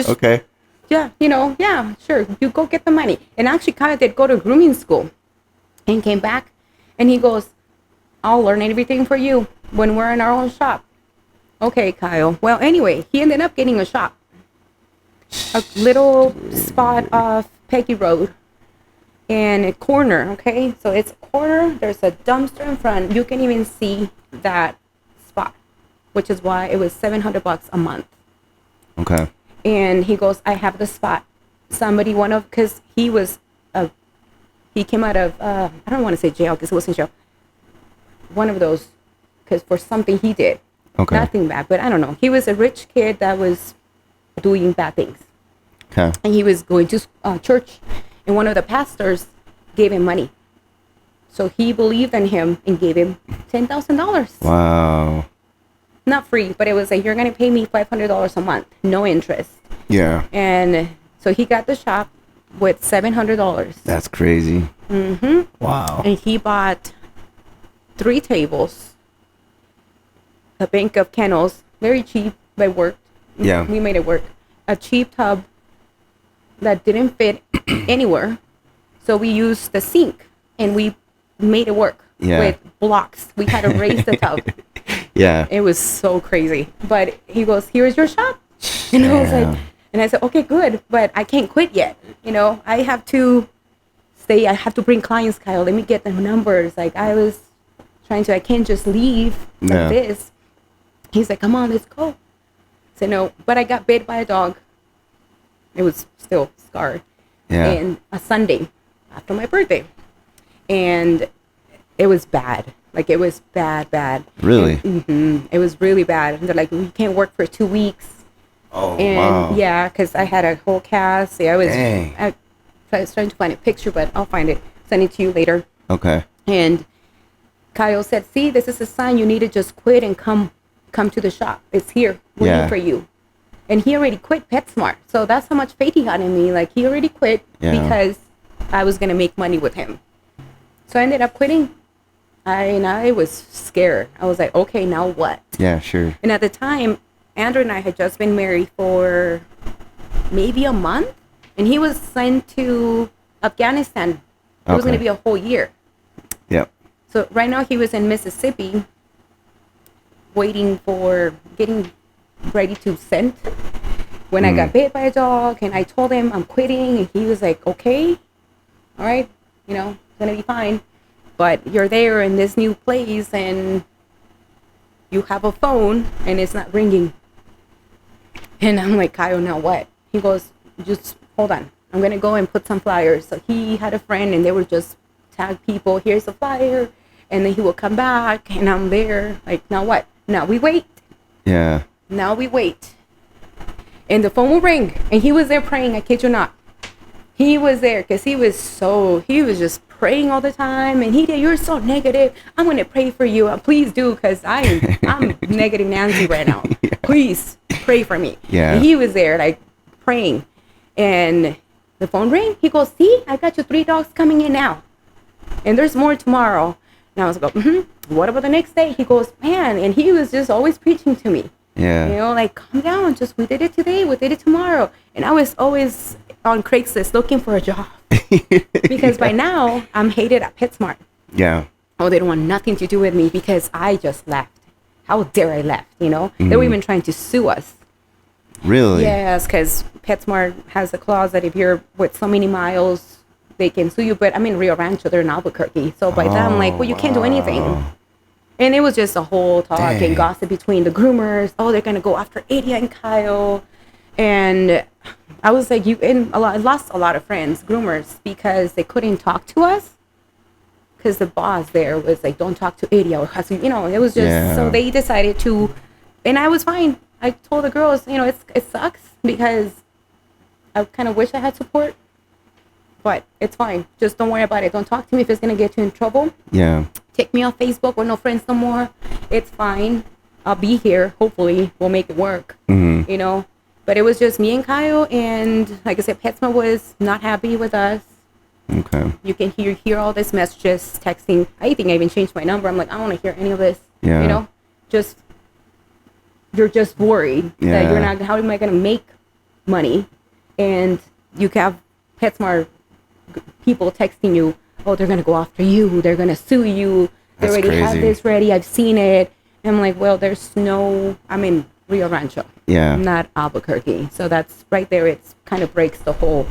okay. Yeah, yeah, sure. You go get the money. And actually, Kyle did go to grooming school, and came back, and he goes, "I'll learn everything for you when we're in our own shop." Okay, Kyle. Well, anyway, he ended up getting a shop, a little spot off Peggy Road, and a corner. Okay, so it's a corner. There's a dumpster in front. You can even see that spot, which is why it was $700 a month. Okay. And he goes, "I have the spot. Somebody because he came out of I don't want to say jail because it wasn't jail. One of those, because for something he did." Okay. Nothing bad, but I don't know. He was a rich kid that was doing bad things. Okay. And he was going to church, and one of the pastors gave him money. So he believed in him and gave him $10,000. Wow. Not free, but it was like, "You're going to pay me $500 a month, no interest." Yeah. And so he got the shop with $700. That's crazy. Mm-hmm. Wow. And he bought 3 tables, a bank of kennels, very cheap, but worked. Yeah. We made it work. A cheap tub that didn't fit anywhere. So we used the sink, and we made it work with blocks. We had to raise the tub. Yeah. It was so crazy. But he goes, "Here's your shop." And I was like, and I said, "Okay, good, but I can't quit yet. I have to stay. I have to bring clients, Kyle. Let me get the numbers." Like, I was I can't just leave like this. He's like, "Come on, let's go." I said, "No," but I got bit by a dog. It was still scarred. Yeah. And a Sunday after my birthday. And it was bad. Like, it was bad. Really? It was really bad. And they're like, "We can't work for 2 weeks." Oh, And wow. yeah, because I had a whole cast. Yeah, Dang. I was trying to find a picture, but I'll find it. Send it to you later. Okay. And Kyle said, "See, this is a sign. You need to just quit and come to the shop. It's here waiting for you." And he already quit PetSmart. So that's how much faith he had in me. Like, he already quit because I was going to make money with him. So I ended up quitting. I was scared. I was like, okay, now what? Yeah, sure. And at the time, Andrew and I had just been married for maybe a month. And he was sent to Afghanistan. It was going to be a whole year. Yep. So right now he was in Mississippi getting ready to send when I got bit by a dog, and I told him I'm quitting, and he was like, "Okay, all right, it's gonna be fine, but you're there in this new place and you have a phone and it's not ringing." And I'm like, "Kyle, now what?" He goes, "Just hold on, I'm gonna go and put some flyers." So he had a friend, and they were just tag people, "Here's a flyer," and then he will come back, and I'm there like, "Now what?" Now we wait. Yeah. Now we wait. And the phone will ring. And he was there praying. I kid you not. He was there because he was just praying all the time. And "You're so negative. I'm going to pray for you. Please do, because I'm negative Nancy right now. Please pray for me." Yeah. And he was there like praying. And the phone rang. He goes, "See, I got you 3 dogs coming in now. And there's more tomorrow." And I was like, "What about the next day?" He goes, "Man," and he was just always preaching to me. Yeah. Like, "Calm down. Just, we did it today. We did it tomorrow." And I was always on Craigslist looking for a job. Because by now, I'm hated at PetSmart. Yeah. Oh, they don't want nothing to do with me because I just left. How dare I left, They were even trying to sue us. Really? Yes, because PetSmart has a clause that if you're with so many miles, they can sue you. But I'm in Rio Rancho. They're in Albuquerque. So by that, I'm like, well, you can't do anything. And it was just a whole talk and gossip between the groomers. Oh, they're going to go after Iria and Kyle. And I was like, I lost a lot of friends, groomers, because they couldn't talk to us. Because the boss there was like, "Don't talk to Iria." Or, it was just, so they decided to, and I was fine. I told the girls, it sucks because I kind of wish I had support. But it's fine. Just don't worry about it. Don't talk to me if it's going to get you in trouble. Yeah. Take me off Facebook. We're no friends no more. It's fine. I'll be here. Hopefully, we'll make it work. But it was just me and Kyle. And like I said, PetSmart was not happy with us. Okay. You can hear all this messages, texting. I think I even changed my number. I'm like, I don't want to hear any of this. Yeah. You know, you're just worried that you're not. How am I going to make money? And you have PetSmart people texting you, oh, they're going to go after you. They're going to sue you. They That's already have crazy. this ready. I've seen it. And I'm like, well, I'm in Rio Rancho. Yeah. Not Albuquerque. So that's right there. It's kind of breaks the whole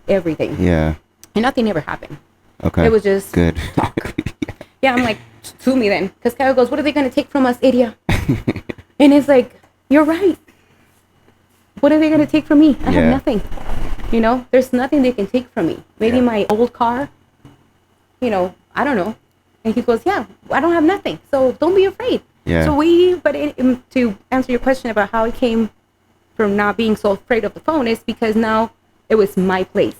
everything. Yeah. And nothing ever happened. Okay. It was just good. talk. Yeah, I'm like, sue me then. Because Kyle goes, what are they going to take from us, Iria? And it's like, you're right. What are they going to take from me? I have nothing. You know, there's nothing they can take from me. Maybe my old car, you know, I don't know. And he goes, yeah, I don't have nothing. So don't be afraid. Yeah. So to answer your question about how it came from not being so afraid of the phone is because now it was my place.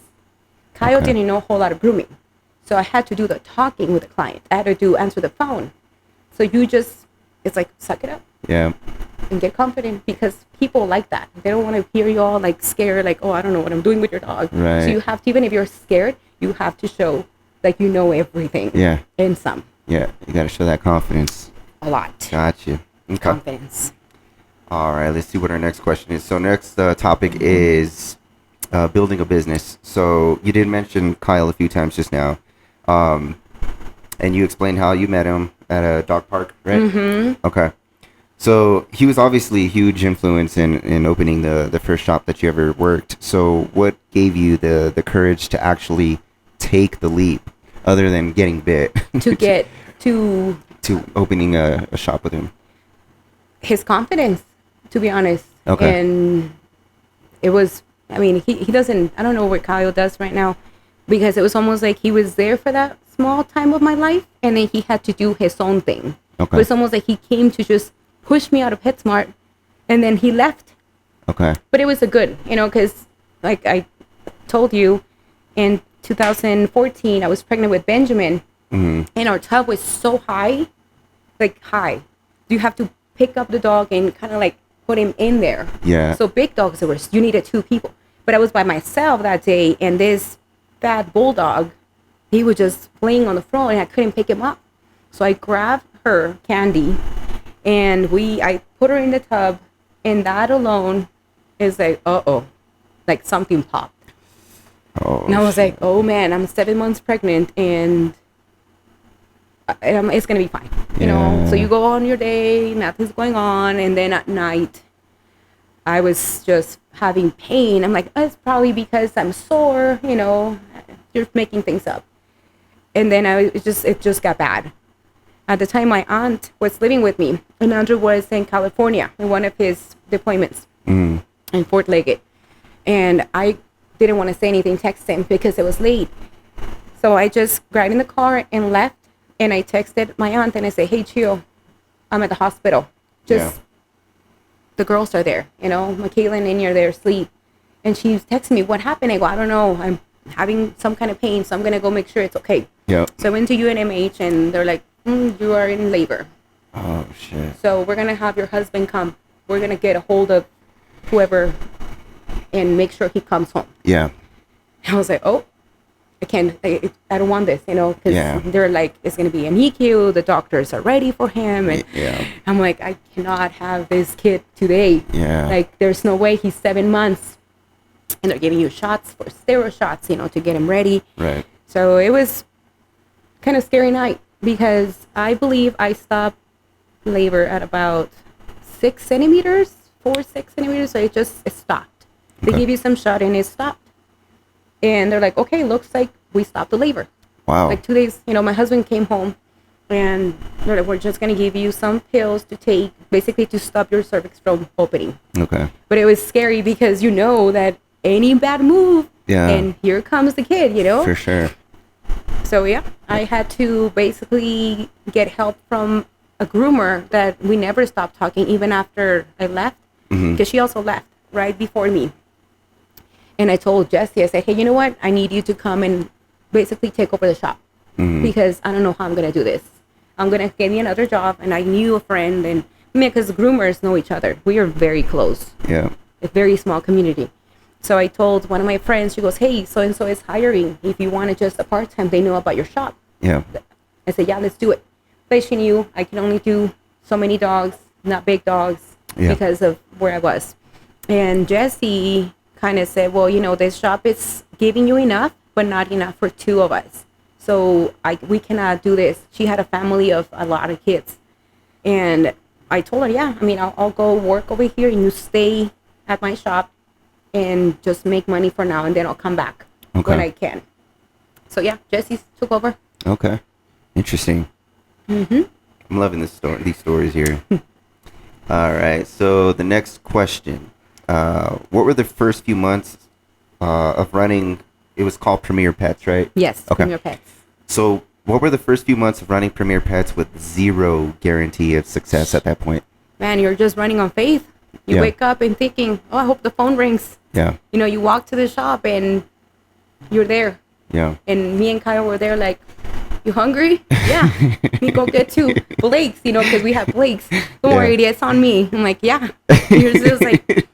Kyle didn't know a whole lot of grooming. So I had to do the talking with the client. I had to answer the phone. So it's like, suck it up. Yeah. And get confident because people like that. They don't want to hear you all like scared, like, oh, I don't know what I'm doing with your dog. Right. So you have to, even if you're scared, you have to show like you know everything. Yeah. And some. Yeah. You got to show that confidence. A lot. Gotcha. Okay. Confidence. All right. Let's see what our next question is. So next topic is building a business. So you did mention Kyle a few times just now. And you explained how you met him at a dog park, right? Mm-hmm. Okay. So he was obviously a huge influence in opening the first shop that you ever worked. So what gave you the courage to actually take the leap other than getting bit? to opening a shop with him? His confidence, to be honest. Okay. And it was, I mean, he doesn't, I don't know what Kyle does right now because it was almost like he was there for that small time of my life and then he had to do his own thing. Okay. It was almost like he came to just push me out of PetSmart and then he left. Okay. But it was a good, you know, because like I told you in 2014, I was pregnant with Benjamin. Mm-hmm. And our tub was so high. You have to pick up the dog and kind of like put him in there. Yeah. So big dogs, you needed 2 people. But I was by myself that day, and this fat bulldog, he was just playing on the floor, and I couldn't pick him up. So I grabbed her, Candy, and I put her in the tub, and that alone is like, like something popped. Oh. And I was like, oh man, I'm 7 months pregnant, and it's gonna be fine, you know. So you go on your day, nothing's going on, and then at night I was just having pain. I'm like, it's probably because I'm sore, you know. You're making things up. And then it just got bad. At the time, my aunt was living with me, and Andrew was in California in one of his deployments in Fort Leggett, and I didn't want to say anything, text him because it was late. So I just got in the car and left. And I texted my aunt and I said, hey, Chio, I'm at the hospital. The girls are there, you know, Michaela and Inya are there asleep. And she's texting me, what happened? I go, I don't know. I'm having some kind of pain, so I'm going to go make sure it's okay. Yeah. So I went to UNMH and they're like, you are in labor. Oh, shit. So we're going to have your husband come. We're going to get a hold of whoever and make sure he comes home. Yeah. I was like, oh. I don't want this, you know, because they're like, it's going to be an EQ. The doctors are ready for him. And I'm like, I cannot have this kid today. Yeah. Like, there's no way. He's 7 months. And they're giving you shots for steroid shots, you know, to get him ready. Right. So it was kind of scary night because I believe I stopped labor at about 6 centimeters, 6 centimeters. So it stopped. They give you some shot and it stopped. And they're like, okay, looks like we stopped the labor. Wow. Like 2 days, you know, my husband came home and they're like, we're just going to give you some pills to take, basically to stop your cervix from opening. Okay. But it was scary because you know that any bad move, and here comes the kid, you know? For sure. So, I had to basically get help from a groomer that we never stopped talking, even after I left, because she also left right before me. And I told Jesse, I said, hey, you know what? I need you to come and basically take over the shop because I don't know how I'm going to do this. I'm going to get me another job. And I knew a friend because groomers know each other. We are very close. Yeah. A very small community. So I told one of my friends, she goes, hey, so-and-so is hiring. If you want to just a part-time, they know about your shop. Yeah. I said, yeah, let's do it. But she knew I can only do so many dogs, not big dogs, because of where I was. And Jesse kind of said, well, this shop is giving you enough, but not enough for two of us. So we cannot do this. She had a family of a lot of kids. And I told her, yeah, I'll go work over here and you stay at my shop and just make money for now. And then I'll come back when I can. So yeah, Jesse took over. Okay. Interesting. I'm loving these stories here. All right. So the next question. What were the first few months of running? It was called Premier Pets, right? Yes, okay. Premier Pets. So what were the first few months of running Premier Pets with zero guarantee of success at that point? Man, you're just running on faith. You wake up and thinking, oh, I hope the phone rings. Yeah. You walk to the shop and you're there. Yeah. And me and Kyle were there like, you hungry? Yeah. Me go get two Blakes, because we have Blakes. Don't worry, it's on me. I'm like, yeah. And you're just like,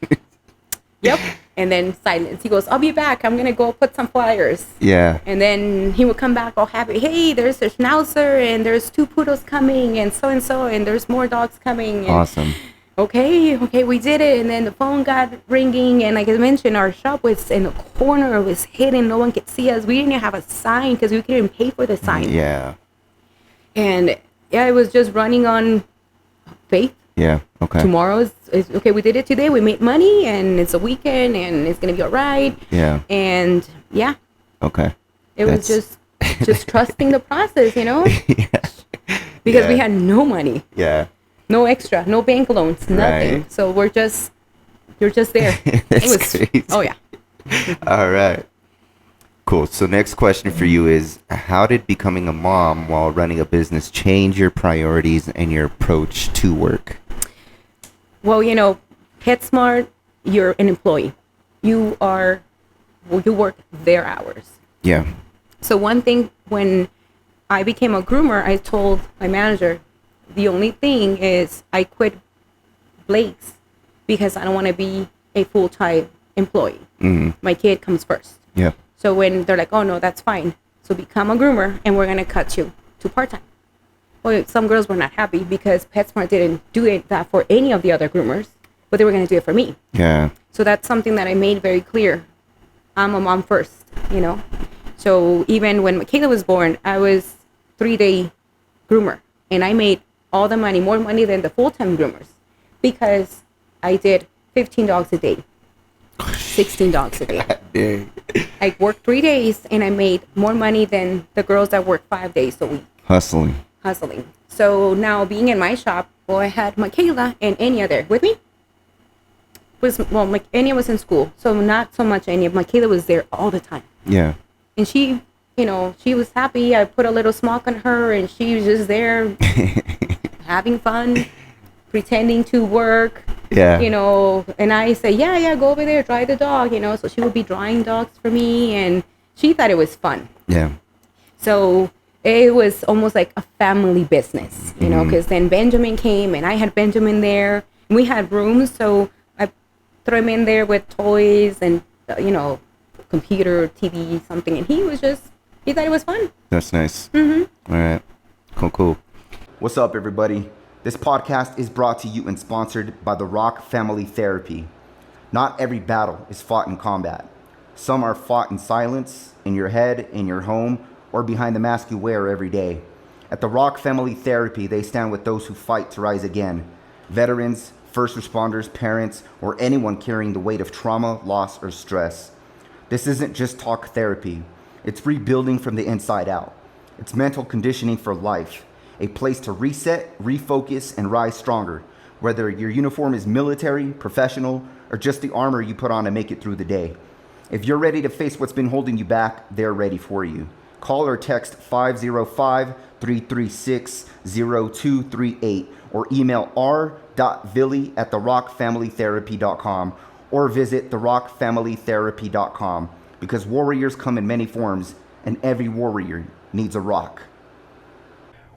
yep. And then silence. He goes, I'll be back. I'm going to go put some flyers. Yeah. And then he would come back all happy. Hey, there's a Schnauzer and there's 2 poodles coming and so, and there's more dogs coming. And awesome. Okay, we did it. And then the phone got ringing. And like I mentioned, our shop was in the corner. It was hidden. No one could see us. We didn't even have a sign because we couldn't pay for the sign. Yeah. And yeah, it was just running on faith. Yeah. Okay. Tomorrow is okay. We did it today. We made money, and it's a weekend, and it's gonna be all right. Yeah. And yeah. Okay. It was just trusting the process, Yeah. Because we had no money. Yeah. No extra, no bank loans, nothing. Right. So you're just there. That's crazy. Oh yeah. All right. Cool. So next question for you is, how did becoming a mom while running a business change your priorities and your approach to work? Well, PetSmart, you're an employee. You work their hours. Yeah. So one thing, when I became a groomer, I told my manager, the only thing is I quit Blake's because I don't want to be a full-time employee. Mm-hmm. My kid comes first. Yeah. So when they're like, oh, no, that's fine. So become a groomer and we're going to cut you to part-time. Well, some girls were not happy because PetSmart didn't do that for any of the other groomers, but they were going to do it for me. Yeah. So that's something that I made very clear. I'm a mom first, So even when Michaela was born, I was 3-day groomer. And I made all the money, more money than the full-time groomers, because I did 15 dogs a day, 16 dogs a day. I worked 3 days and I made more money than the girls that work 5 days a week. Hustling. So now being in my shop, well, I had Michaela and Enya there with me. Enya was in school, so not so much Enya. Michaela was there all the time. Yeah. And she, she was happy. I put a little smock on her and she was just there having fun, pretending to work. Yeah. And I say, yeah, go over there, dry the dog, So she would be drying dogs for me, and she thought it was fun. Yeah. So it was almost like a family business, because then Benjamin came, and I had Benjamin there. And we had rooms, so I threw him in there with toys and, computer, TV, something, and he thought it was fun. That's nice. Mm-hmm. All right. Cool. What's up, everybody? This podcast is brought to you and sponsored by the Rock Family Therapy. Not every battle is fought in combat. Some are fought in silence, in your head, in your home, or behind the mask you wear every day. At the Rock Family Therapy, they stand with those who fight to rise again. Veterans, first responders, parents, or anyone carrying the weight of trauma, loss, or stress. This isn't just talk therapy. It's rebuilding from the inside out. It's mental conditioning for life. A place to reset, refocus, and rise stronger, whether your uniform is military, professional, or just the armor you put on to make it through the day. If you're ready to face what's been holding you back, they're ready for you. Call or text 505-336-0238 or email r.villy@therockfamilytherapy.com or visit therockfamilytherapy.com, because warriors come in many forms and every warrior needs a rock.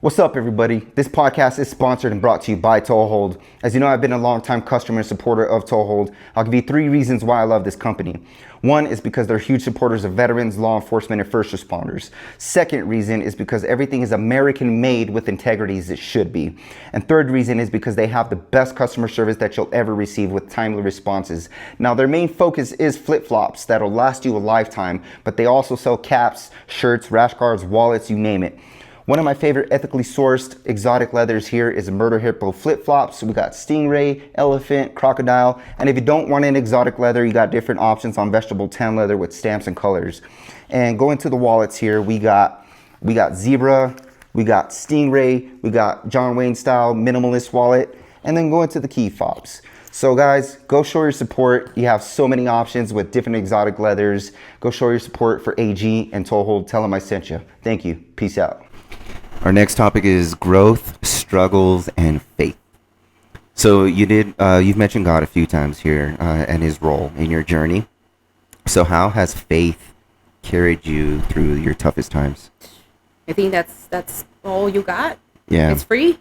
What's up, everybody? This podcast is sponsored and brought to you by Toehold. As you know, I've been a longtime customer and supporter of Toehold. I'll give you 3 reasons why I love this company. 1 is because they're huge supporters of veterans, law enforcement, and first responders. 2nd reason is because everything is American made with integrity as it should be. And 3rd reason is because they have the best customer service that you'll ever receive with timely responses. Now, their main focus is flip-flops that'll last you a lifetime, but they also sell caps, shirts, rash guards, wallets, you name it. One of my favorite ethically sourced exotic leathers here is Murder Hippo flip-flops. We got stingray, elephant, crocodile, and if you don't want an exotic leather, you got different options on vegetable tan leather with stamps and colors. And going to the wallets here, we got zebra, we got stingray, we got John Wayne style minimalist wallet, and then going to the key fobs. So guys, go show your support. You have so many options with different exotic leathers. Go show your support for AG and Toehold. Tell them I sent you. Thank you. Peace out. Our next topic is growth, struggles, and faith. So you've mentioned God a few times here and his role in your journey. So how has faith carried you through your toughest times? I think that's all you got. Yeah. It's free.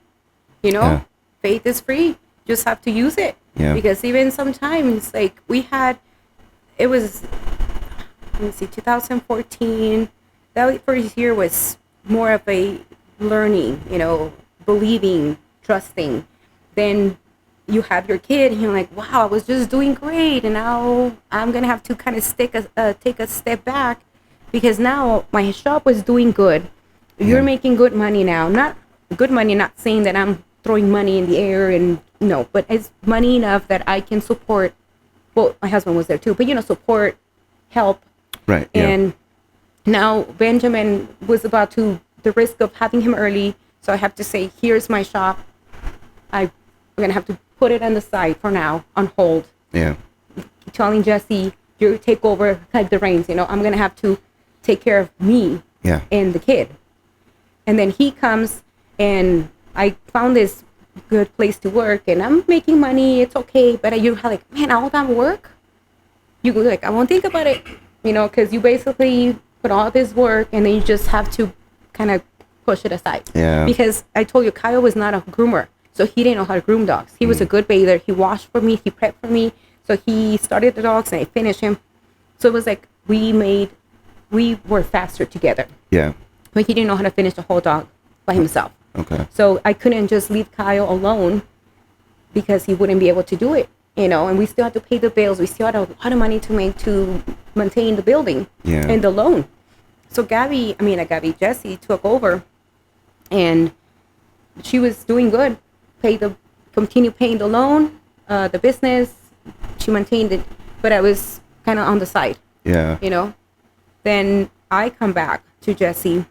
Yeah. Faith is free. Just have to use it. Yeah. Because even sometimes, like it was 2014. That first year was more of a learning, believing, trusting. Then you have your kid and you're like, wow, I was just doing great, and now I'm gonna have to kind of take a step back, because now my shop was doing good. You're making good money now. Not good money, not saying that I'm throwing money in the air, and no, but it's money enough that I can support. Well, my husband was there too, but support, help. Right. Yeah. And now Benjamin was about to the risk of having him early, so I have to say, here's my shop. I'm gonna have to put it on the side for now, on hold. Yeah. Telling Jesse, you take over like the reins. I'm gonna have to take care of me. Yeah. And the kid. And then he comes, and I found this good place to work, and I'm making money. It's okay, but you're like, man, all that work. You go like, I won't think about it, because you basically put all this work, and then you just have to kind of push it aside. Yeah. Because I told you, Kyle was not a groomer, so he didn't know how to groom dogs. He was a good bather. He washed for me. He prepped for me. So he started the dogs, and I finished him. So it was like we were faster together. Yeah. But he didn't know how to finish the whole dog by himself. Okay. So I couldn't just leave Kyle alone, because he wouldn't be able to do it. And we still had to pay the bills. We still had a lot of money to make to maintain the building and the loan. So Jesse took over, and she was doing good. Continue paying the loan, the business. She maintained it, but I was kind of on the side. Yeah. Then I come back to Jesse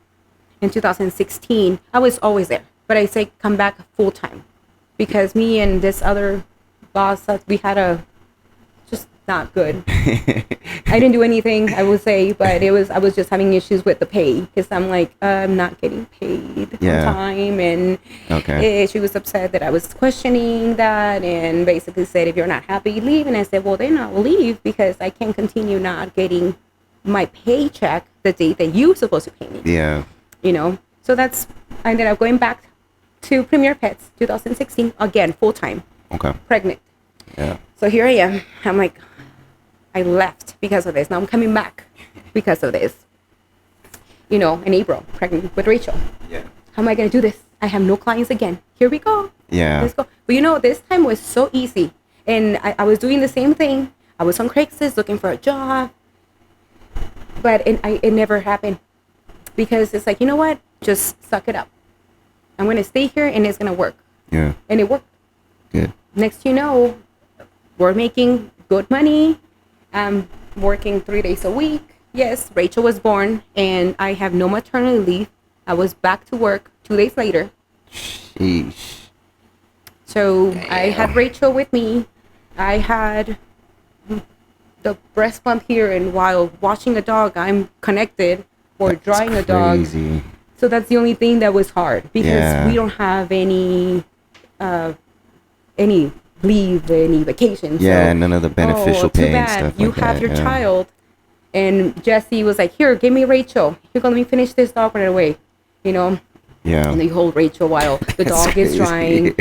in 2016. I was always there, but I say come back full time, because me and this other boss, we had just not good. I didn't do anything, I would say, but I was just having issues with the pay, because I'm like, I'm not getting paid on time, and she was upset that I was questioning that, and basically said, if you're not happy, leave. And I said, well, then I'll leave, because I can't continue not getting my paycheck the day that you're supposed to pay me. Yeah. So I ended up going back to Premier Pets 2016 again, full time. Okay. Pregnant. Yeah. So here I am. I'm like, I left because of this. Now I'm coming back because of this. In April, pregnant with Rachel. Yeah. How am I going to do this? I have no clients again. Here we go. Yeah. Let's go. But this time was so easy. And I was doing the same thing. I was on Craigslist looking for a job. But it never happened. Because it's like, you know what? Just suck it up. I'm going to stay here, and it's going to work. Yeah. And it worked. Good. Next we're making good money. I'm working 3 days a week. Yes, Rachel was born, and I have no maternity leave. I was back to work 2 days later. Sheesh. So I had Rachel with me. I had the breast pump here, and while watching a dog, I'm connected, or drawing a dog. Crazy. So that's the only thing that was hard, because we don't have any leave, any vacation. Yeah, so, none of the beneficial pay and stuff like you have that, your child. And Jesse was like, here, give me Rachel. Here, let me finish this dog right away. Yeah. And you hold Rachel while the dog is drying.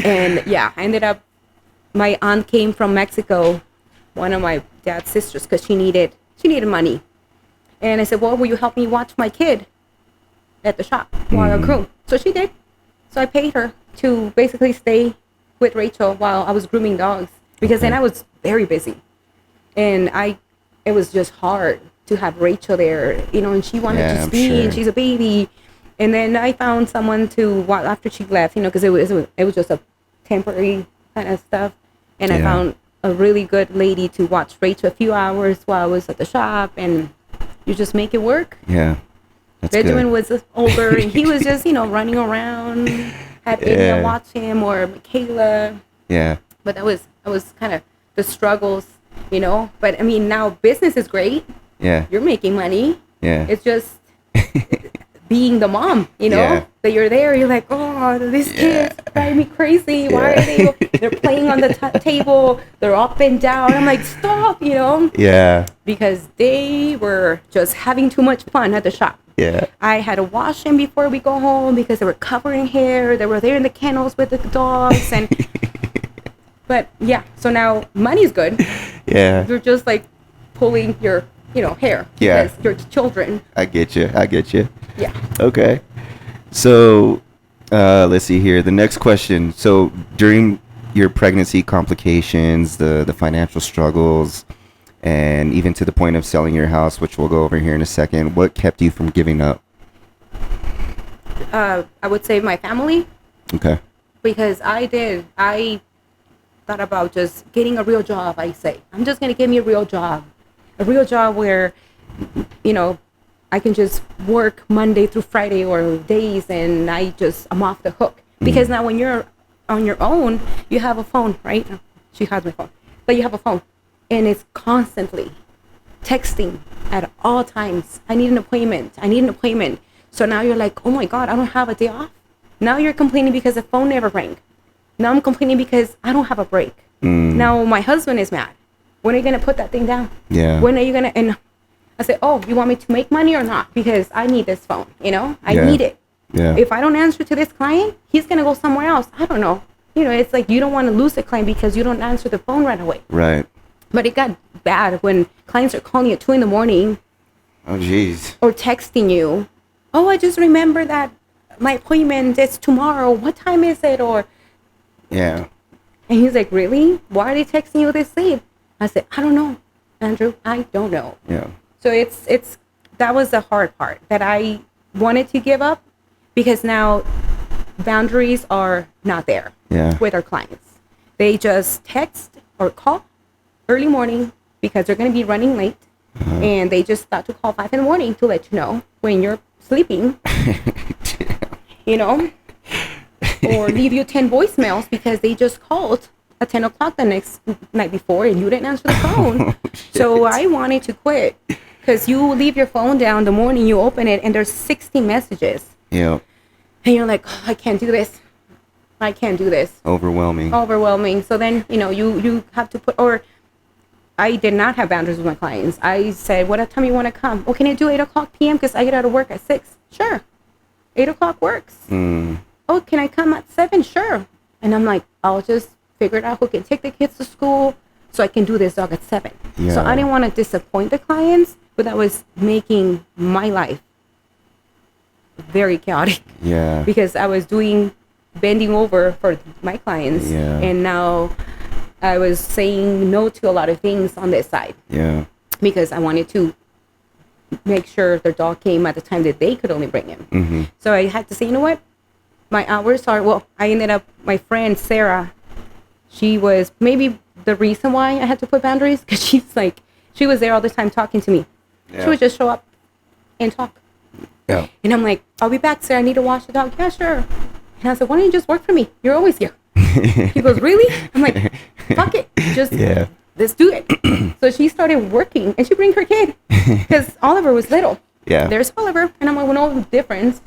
And yeah, I ended up, my aunt came from Mexico, one of my dad's sisters, because she needed money. And I said, well, will you help me watch my kid at the shop while I groom? So she did. So I paid her to basically stay with Rachel while I was grooming dogs, because then I was very busy. And it was just hard to have Rachel there, you know, and she wanted to speak, and she's a baby. And then I found someone to, after she left, you know, because it was just a temporary kind of stuff. And I found a really good lady to watch Rachel a few hours while I was at the shop, and you just make it work. Yeah. That's Benjamin good. was older, and he was just, you know, running around, had Iria watch him, or Michaela. Yeah. But that was kind of the struggles, you know. But I mean, now business is great. Yeah. You're making money. Yeah. It's just being the mom, you know, that you're there. You're like, oh, these kids drive me crazy. Why are they're playing on the table? They're up and down. I'm like, stop, you know. Yeah. Because they were just having too much fun at the shop. Yeah. I had to wash them before we go home because they were covering hair. They were there in the kennels with the dogs. And but yeah, so now money's good. Yeah. You're just like pulling your, you know, hair. Yeah. Because your children. I get you. Yeah. Okay. So, let's see here. The next question. So, during your pregnancy complications, the financial struggles, and even to the point of selling your house, which we'll go over here in a second, what kept you from giving up? I would say my family. Okay. Because I thought about just getting a real job. I say, I'm just going to give me a real job where, you know, I can just work Monday through Friday or days, and I'm off the hook. Because now when you're on your own, you have a phone, right? She has my phone, but you have a phone, and it's constantly texting at all times. I need an appointment. So now you're like, oh my God, I don't have a day off. Now you're complaining because the phone never rang. Now I'm complaining because I don't have a break. Now my husband is mad. When are you going to put that thing down? Yeah. When are you going to, and I said, oh, you want me to make money or not? Because I need this phone, you know? I need it. Yeah. If I don't answer to this client, he's going to go somewhere else. I don't know. You know, it's like you don't want to lose the client because you don't answer the phone right away. Right. But it got bad when clients are calling at 2 a.m. Oh, jeez. or texting you. Oh, I just remember that my appointment is tomorrow. What time is it? Or, Yeah. and he's like, really? Why are they texting you this late? I said, I don't know, Andrew. I don't know. Yeah. So that was the hard part that I wanted to give up, because now boundaries are not there with our clients. They just text or call early morning because they're going to be running late, and they just start to call 5 a.m. to let you know when you're sleeping, you know, or leave you 10 voicemails because they just called at 10 o'clock the next night before and you didn't answer the phone. So I wanted to quit, because you leave your phone down in the morning, you open it, and there's 60 messages. Yeah. And you're like, oh, I can't do this. Overwhelming. So then, you know, you have to put, or I did not have boundaries with my clients. I said, what time you want to come? Oh, can I do 8 o'clock p.m.? Because I get out of work at 6. Sure. 8 o'clock works. Oh, can I come at 7? Sure. And I'm like, I'll just figure it out who can take the kids to school so I can do this dog at 7. Yeah. So I didn't want to disappoint the clients, but that was making my life very chaotic. Yeah. Because I was bending over for my clients. Yeah. And now I was saying no to a lot of things on this side. Yeah. Because I wanted to make sure their dog came at the time that they could only bring him. So I had to say, you know what? My hours are, I ended up, my friend Sarah, she was maybe the reason why I had to put boundaries, because she was there all the time talking to me. She would just show up and talk. Yeah. And I'm like, I'll be back, Sarah. I need to wash the dog. Yeah, sure. And I said, why don't you just work for me? You're always here. He goes, really? I'm like, fuck it. Just let's do it. So she started working, and she bring her kid, because Oliver was little. Yeah. There's Oliver. And I'm like, well, no difference.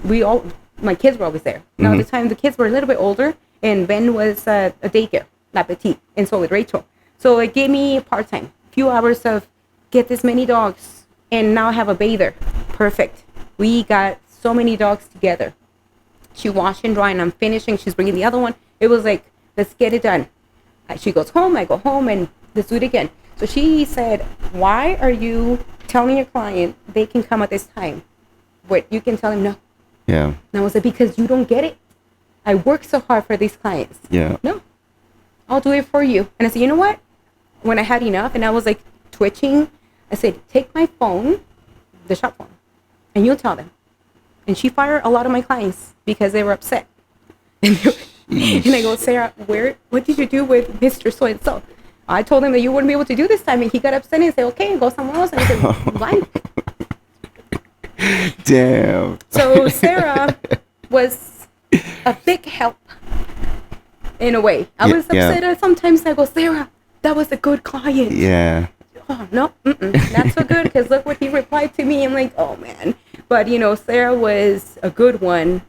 My kids were always there. Now, at the time, the kids were a little bit older, and Ben was a daycare, La Petite, and so with Rachel. So it gave me part-time, few hours of get this many dogs, and now I have a bather. Perfect. We got so many dogs together. She washed and dry, and I'm finishing. She's bringing the other one. It was like, let's get it done. She goes home, I go home, and let's do it again. So she said, why are you telling your client they can come at this time? But you can tell them no. Yeah. And I was like, because you don't get it. I work so hard for these clients. Yeah. No, I'll do it for you. And I said, you know what? When I had enough and I was like twitching, I said, take my phone, the shop phone, and you'll tell them. And she fired a lot of my clients because they were upset. And I go, Sarah, what did you do with Mr. So-and-so? I told him that you wouldn't be able to do this time. And he got upset and said, okay, go somewhere else. And I said, why? Damn. So Sarah was a big help in a way. I was upset. Sometimes I go, Sarah, that was a good client. Yeah. Oh, no, not so good, because look what he replied to me. I'm like, oh, man. But, Sarah was a good one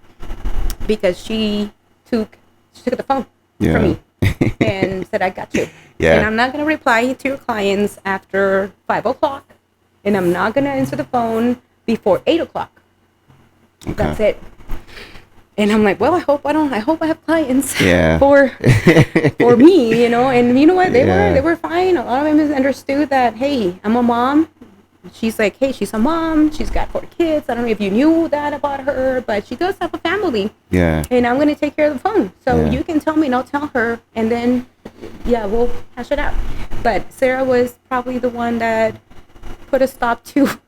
because she took the phone from me and said, I got you. Yeah. And I'm not going to reply to your clients after 5 o'clock. And I'm not going to answer the phone before 8 o'clock. Okay. That's it. And I'm like, well, I hope I have clients for me, And you know what? They were fine. A lot of them understood that, hey, I'm a mom. She's like, hey, she's a mom. She's got 4 kids. I don't know if you knew that about her, but she does have a family. Yeah. And I'm going to take care of the phone. So you can tell me and I'll tell her. And then, we'll hash it out. But Sarah was probably the one that put a stop to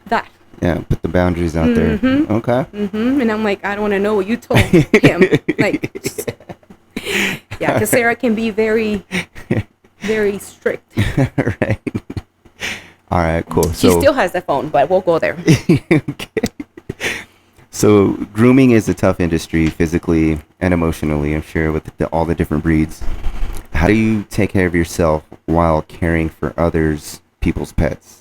that. Yeah, put the boundaries out there. Okay. And I'm like, I don't want to know what you told him. Like, because Sarah can be very, very strict. Right. All right, cool. She still has the phone, but we'll go there. Okay. So grooming is a tough industry, physically and emotionally, I'm sure, with all the different breeds. How do you take care of yourself while caring for people's pets?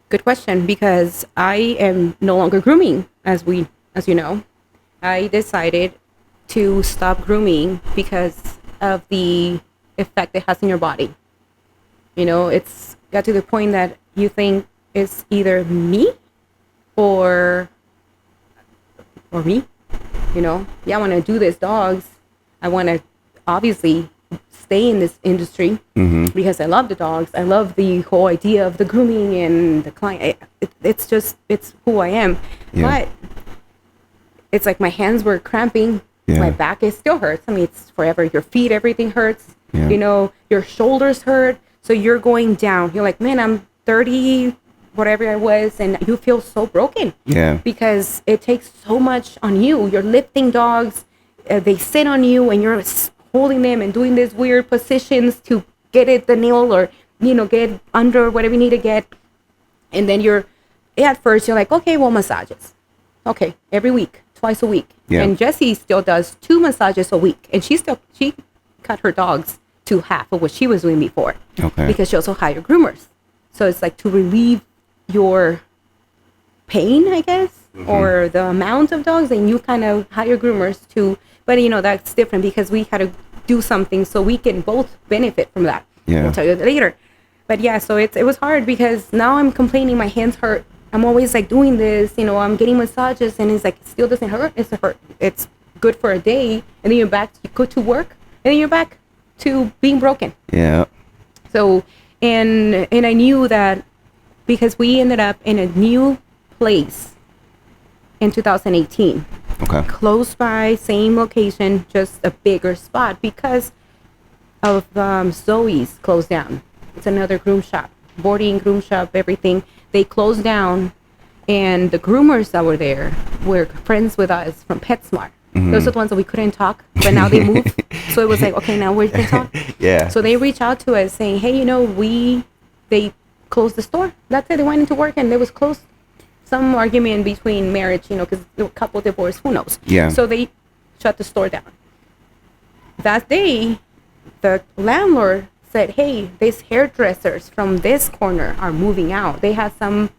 Good question, because I am no longer grooming, as you know. I decided to stop grooming because of the effect it has on your body. It's got to the point that you think it's either me or me. I want to do this dogs. I want to obviously stay in this industry because I love the dogs. I love the whole idea of the grooming and the client. It's who I am. Yeah. But it's like my hands were cramping. Yeah. My back still hurts. I mean, it's forever. Your feet, everything hurts. Yeah. Your shoulders hurt. So you're going down. You're like, man, I'm 30, whatever I was, and you feel so broken. Yeah. Because it takes so much on you. You're lifting dogs. They sit on you, and you're holding them and doing these weird positions to get it the nail or get under whatever you need to get. And then at first you're like, okay, well, massages, okay, every week, twice a week. And Jessie still does 2 massages a week, and she cut her dogs to half of what she was doing before, because she also hired groomers. So it's like to relieve your pain, I guess, or the amount of dogs, and you kind of hire groomers to. But, that's different because we had to do something so we can both benefit from that. Yeah. I'll tell you that later. But, so it was hard because now I'm complaining my hands hurt. I'm always, like, doing this. I'm getting massages, and it's like, it still doesn't hurt. It's good for a day, and then you're back. You go to work, and then you're back to being broken. Yeah. So, and I knew that because we ended up in a new place in 2018. Okay. Close by, same location, just a bigger spot because of Zoe's closed down. It's another groom shop, boarding groom shop, everything. They closed down, and the groomers that were there were friends with us from PetSmart. Those are the ones that we couldn't talk, but now they moved. So it was like, okay, now we can talk. Yeah. So they reached out to us saying, hey, they closed the store. That's it. They went into work, and it was closed. Some argument between marriage, because the couple divorced, who knows? Yeah. So they shut the store down. That day, the landlord said, hey, these hairdressers from this corner are moving out. They had some,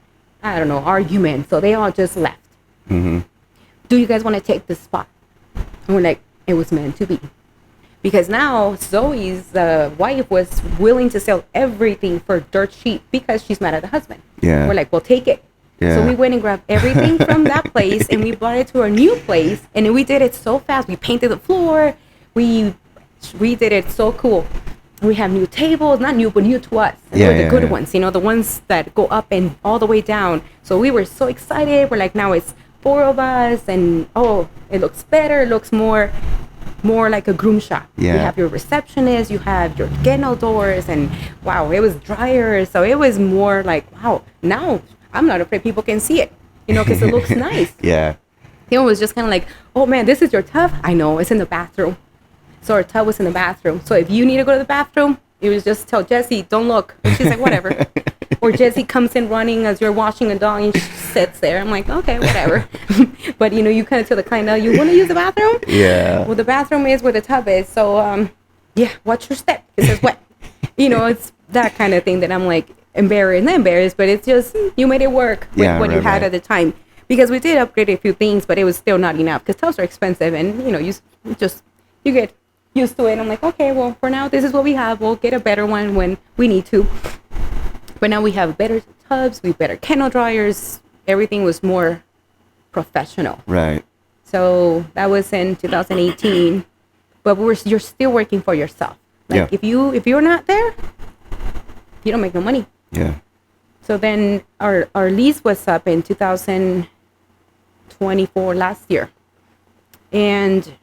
argument. So they all just left. Do you guys want to take this spot? And we're like, it was meant to be. Because now Zoe's wife was willing to sell everything for dirt cheap because she's mad at the husband. Yeah. We're like, well, take it. Yeah. So we went and grabbed everything from that place and we brought it to our new place. And then we did it so fast. We painted the floor. We did it so cool. We have new tables, not new, but new to us. And they're the good ones, the ones that go up and all the way down. So we were so excited. We're like, now it's 4 of us, and it looks better. It looks more like a groom shop. Yeah. You have your receptionist, you have your kennel doors, and wow, it was drier. So it was more like, wow, now I'm not afraid people can see it, because it looks nice. Yeah. It was just kind of like, oh man, this is your tub? I know, it's in the bathroom. So our tub was in the bathroom. So if you need to go to the bathroom, it was just tell Jessie, don't look. And she's like, whatever. Or Jessie comes in running as you're washing a dog and she sits there. I'm like, okay, whatever. But you kind of tell the client, now you want to use the bathroom? Yeah. Well, the bathroom is where the tub is. So, watch your step because it's wet. It's that kind of thing that I'm like embarrassed. Not embarrassed, but it's just, you made it work with what you had at the time. Because we did upgrade a few things, but it was still not enough because tubs are expensive and, you get used to it. I'm like, okay, well, for now, this is what we have. We'll get a better one when we need to. But now we have better tubs, we have better kennel dryers. Everything was more professional. Right. So that was in 2018. But you're still working for yourself. Like if you're not there, you don't make no money. Yeah. So then our lease was up in 2024 last year. And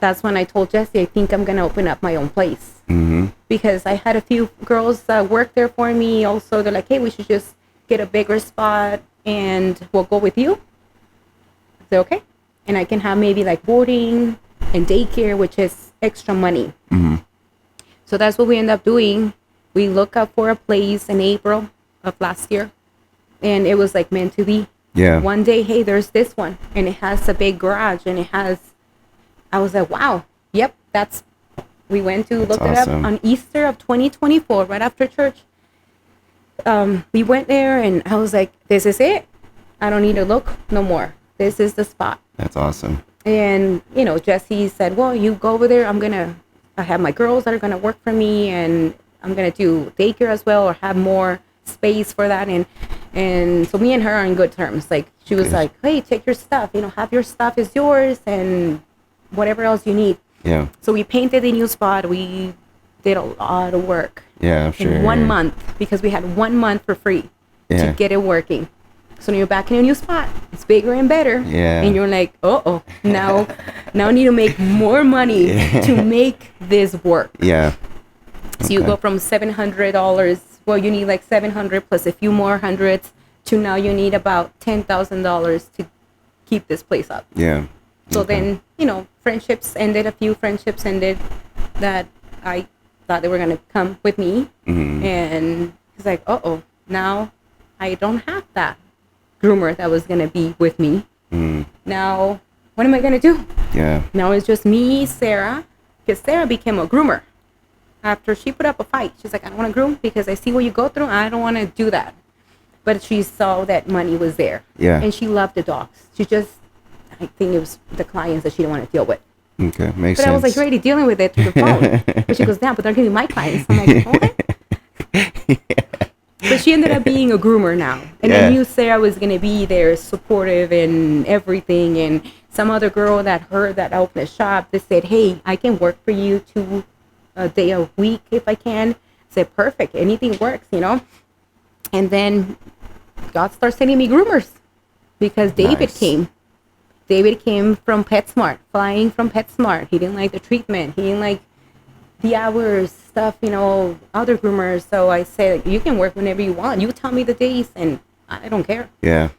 that's when I told Jessie, I think I'm going to open up my own place. Mm-hmm. Because I had a few girls that work there for me. Also, they're like, hey, we should just get a bigger spot and we'll go with you. I said, okay. And I can have maybe like boarding and daycare, which is extra money. Mm-hmm. So that's what we end up doing. We look up for a place in April of last year. And it was like meant to be. Yeah. One day, hey, there's this one. And it has a big garage and I was like, wow, yep, we went to look it up on Easter of 2024, right after church. We went there and I was like, this is it. I don't need to look no more. This is the spot. That's awesome. And, Jessie said, well, you go over there. I have my girls that are going to work for me and I'm going to do daycare as well or have more space for that. And so me and her are in good terms. Like she was like, hey, take your stuff, have your stuff is yours and whatever else you need. Yeah. So we painted the new spot. We did a lot of work. Yeah, I'm sure. In 1 month because we had 1 month for free to get it working. So when you're back in a new spot, it's bigger and better. Yeah. And you're like, now I need to make more money to make this work. Yeah. So you go from $700. Well, you need like 700 plus a few more hundreds to now you need about $10,000 to keep this place up. Yeah. So then, friendships ended. A few friendships ended that I thought they were going to come with me. Mm-hmm. And it's like, now I don't have that groomer that was going to be with me. Mm-hmm. Now, what am I going to do? Yeah. Now it's just me, Sarah, because Sarah became a groomer. After she put up a fight, she's like, I don't want to groom because I see what you go through. I don't want to do that. But she saw that money was there. Yeah. And she loved the dogs. I think it was the clients that she didn't want to deal with. Okay, makes sense. But I was like, you're already dealing with it through the phone. But she goes, down, but they're going to be my clients. I'm like, okay. But she ended up being a groomer now. And I knew Sarah was going to be there, supportive and everything. And some other girl that heard that I opened a shop, they said, hey, I can work for you 2 day a week if I can. I said, perfect. Anything works, And then God started sending me groomers because David came. David came from PetSmart, flying from PetSmart. He didn't like the treatment. He didn't like the hours, stuff, other groomers. So I said, you can work whenever you want. You tell me the days, and I don't care. Yeah.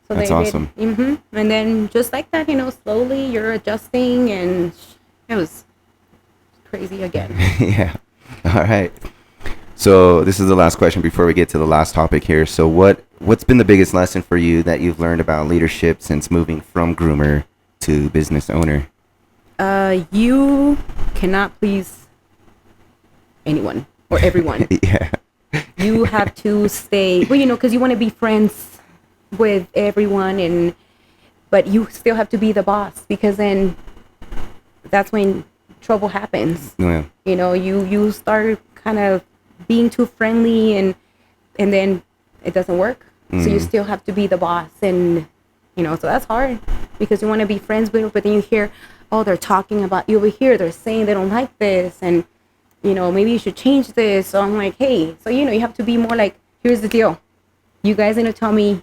So that's awesome. Mm-hmm. And then just like that, slowly you're adjusting, and it was crazy again. Yeah. All right. So this is the last question before we get to the last topic here. So what's been the biggest lesson for you that you've learned about leadership since moving from groomer to business owner? You cannot please anyone or everyone. Yeah. You have to stay, because you want to be friends with everyone, but you still have to be the boss because then that's when trouble happens. Yeah. You start kind of being too friendly and then it doesn't work. So you still have to be the boss, and so that's hard because you want to be friends with them, but then you hear, oh, they're talking about you over here. They're saying they don't like this, and maybe you should change this. So I'm like, hey, so you have to be more like, here's the deal. You guys need to tell me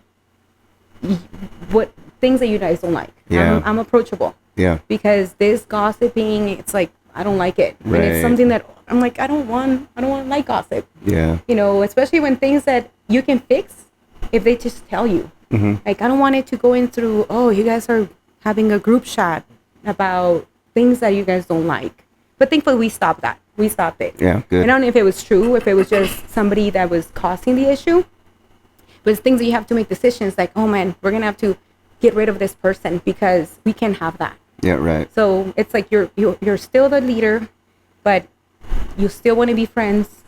what things that you guys don't like. Yeah. I'm approachable. Yeah. Because this gossiping, it's like, I don't like it. When it's something that I'm like, I don't want to like gossip. Yeah. Especially when things that you can fix if they just tell you. Like, I don't want it to go in through, oh, you guys are having a group chat about things that you guys don't like. But thankfully, we stopped that. We stopped it. Yeah, good. And I don't know if it was true, if it was just somebody that was causing the issue. But it's things that you have to make decisions like, oh, man, we're going to have to get rid of this person because we can't have that. Yeah, right. So it's like you're still the leader, but you still want to be friends.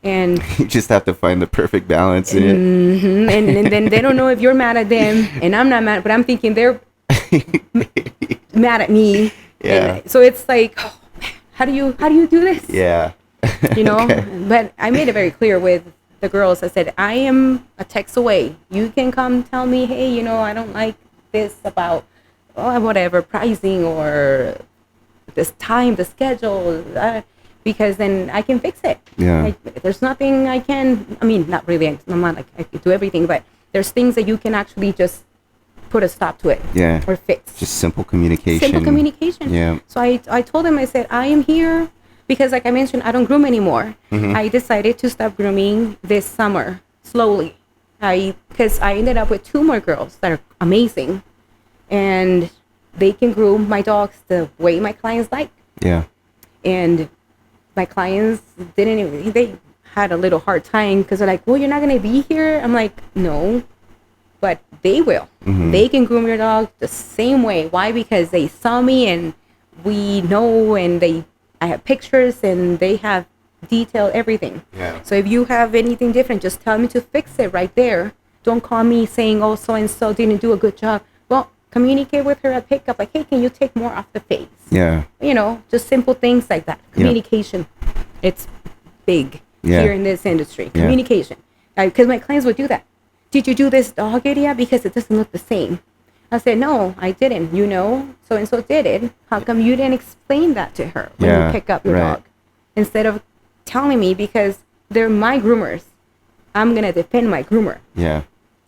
And you just have to find the perfect balance in it. And then they don't know if you're mad at them, and I'm not mad, but I'm thinking they're mad at me. Yeah. And so it's like, oh, man, how do you do this? Yeah. Okay. But I made it very clear with the girls. I said, I am a text away. You can come tell me, hey, I don't like this about whatever pricing or this time, the schedule. Because then I can fix it. Yeah. Like, there's nothing I can, not really, I'm not like I can do everything, but there's things that you can actually just put a stop to it. Yeah. Or fix. Just simple communication. Yeah. So I told him, I said, I am here because like I mentioned, I don't groom anymore. I decided to stop grooming this summer, slowly. Because I ended up with 2 more girls that are amazing. And they can groom my dogs the way my clients like. Yeah. And my clients they had a little hard time because they're like, well, you're not going to be here. I'm like, no, but they will. They can groom your dog the same way. Why? Because they saw me and we know, and I have pictures and they have detailed everything. Yeah. So if you have anything different, just tell me to fix it right there. Don't call me saying, oh, so-and-so didn't do a good job. Well, communicate with her at pickup, like, hey, can you take more off the face? Yeah. Just simple things like that. Communication. It's big here in this industry. Communication. Because my clients would do that. Did you do this dog, Iria? Because it doesn't look the same. I said, no, I didn't. So-and-so did it. How come you didn't explain that to her when you pick up your dog? Instead of telling me, because they're my groomers. I'm going to defend my groomer. Yeah.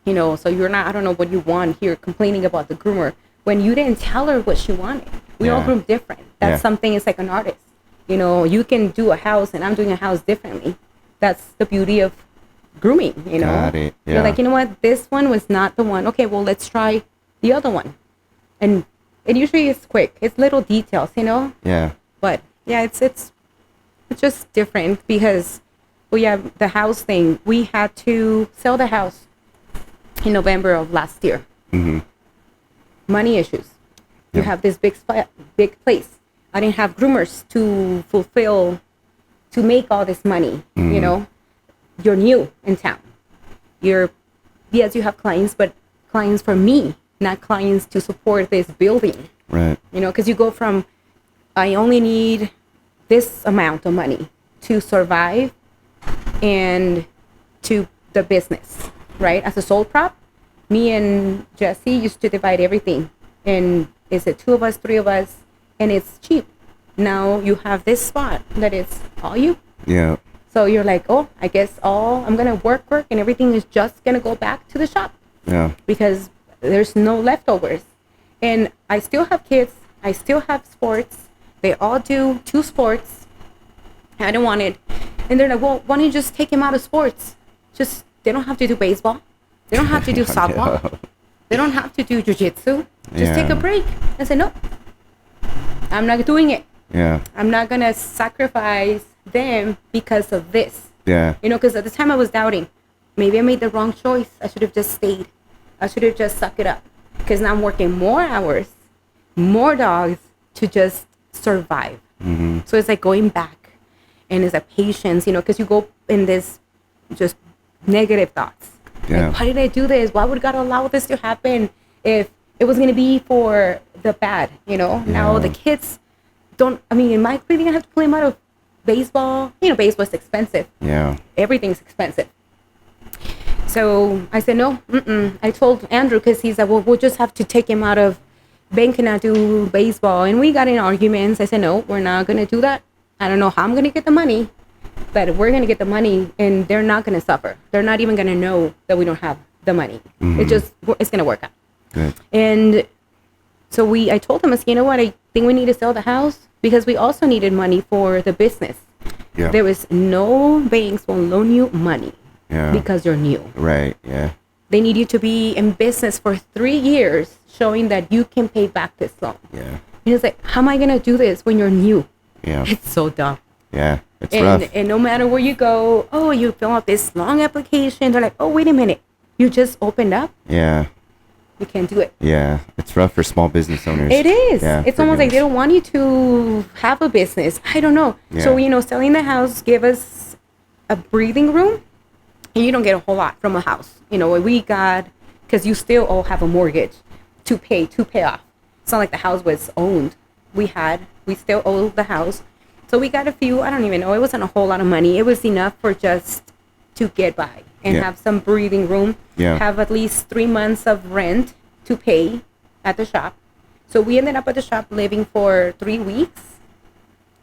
So you're not, I don't know what you want here, complaining about the groomer when you didn't tell her what she wanted. We all groom different. That's something, it's like an artist. You can do a house and I'm doing a house differently. That's the beauty of grooming, Got it. Yeah. You're like, you know what, this one was not the one. Okay, well, let's try the other one. And it usually is quick. It's little details, Yeah. But yeah, it's just different because, the house thing, we had to sell the house in November of last year. Money issues. You have this big place. I didn't have groomers to make all this money. You're new in town. Yes, you have clients, but clients for me, not clients to support this building. Right. Because you go from, I only need this amount of money to survive and to the business, right? As a sole prop, me and Jesse used to divide everything. And is it 2 of us, 3 of us? And it's cheap. Now you have this spot that is all you. Yeah. So you're like, oh, I guess I'm going to work, and everything is just going to go back to the shop. Yeah. Because there's no leftovers. And I still have kids. I still have sports. They all do 2 sports. I don't want it. And they're like, well, why don't you just take him out of sports? They don't have to do baseball. They don't have to do softball. They don't have to do jiu-jitsu. Just take a break. I said, no, I'm not doing it. Yeah. I'm not going to sacrifice them because of this. Yeah. Because at the time I was doubting. Maybe I made the wrong choice. I should have just stayed. I should have just sucked it up. Because now I'm working more hours, more dogs to just survive. So it's like going back. And it's a patience, because you go in this just negative thoughts. Yeah. Like, why did I do this? Why would God allow this to happen if it was going to be for the bad, Now the kids don't, am I really going to have to pull him out of baseball? Baseball's expensive. Yeah. Everything's expensive. So I said, no, I told Andrew, because he said, well, we'll just have to take him out of banking and do baseball. And we got in arguments. I said, no, we're not going to do that. I don't know how I'm going to get the money, but we're going to get the money and they're not going to suffer. They're not even going to know that we don't have the money. It's going to work out. Good. And so I told him, I said, you know what? I think we need to sell the house because we also needed money for the business. Yeah. There was no banks will loan you money. Yeah. Because you're new. Right. Yeah. They need you to be in business for 3 years, showing that you can pay back this loan. Yeah. And it's like, how am I going to do this when you're new? Yeah. It's so dumb. Yeah. It's rough. And no matter where you go, oh, you fill out this long application. They're like, oh, wait a minute. You just opened up? Yeah. You can't do it. Yeah. It's rough for small business owners. It is. Yeah, it's almost like they don't want you to have a business. I don't know. Yeah. So, selling the house give us a breathing room. And you don't get a whole lot from a house. We got, because you still all have a mortgage to pay off. It's not like the house was owned. We still owe the house. So we got a few, I don't even know. It wasn't a whole lot of money. It was enough for just to get by and have some breathing room. Yeah. Have at least 3 months of rent to pay at the shop. So we ended up at the shop living for 3 weeks,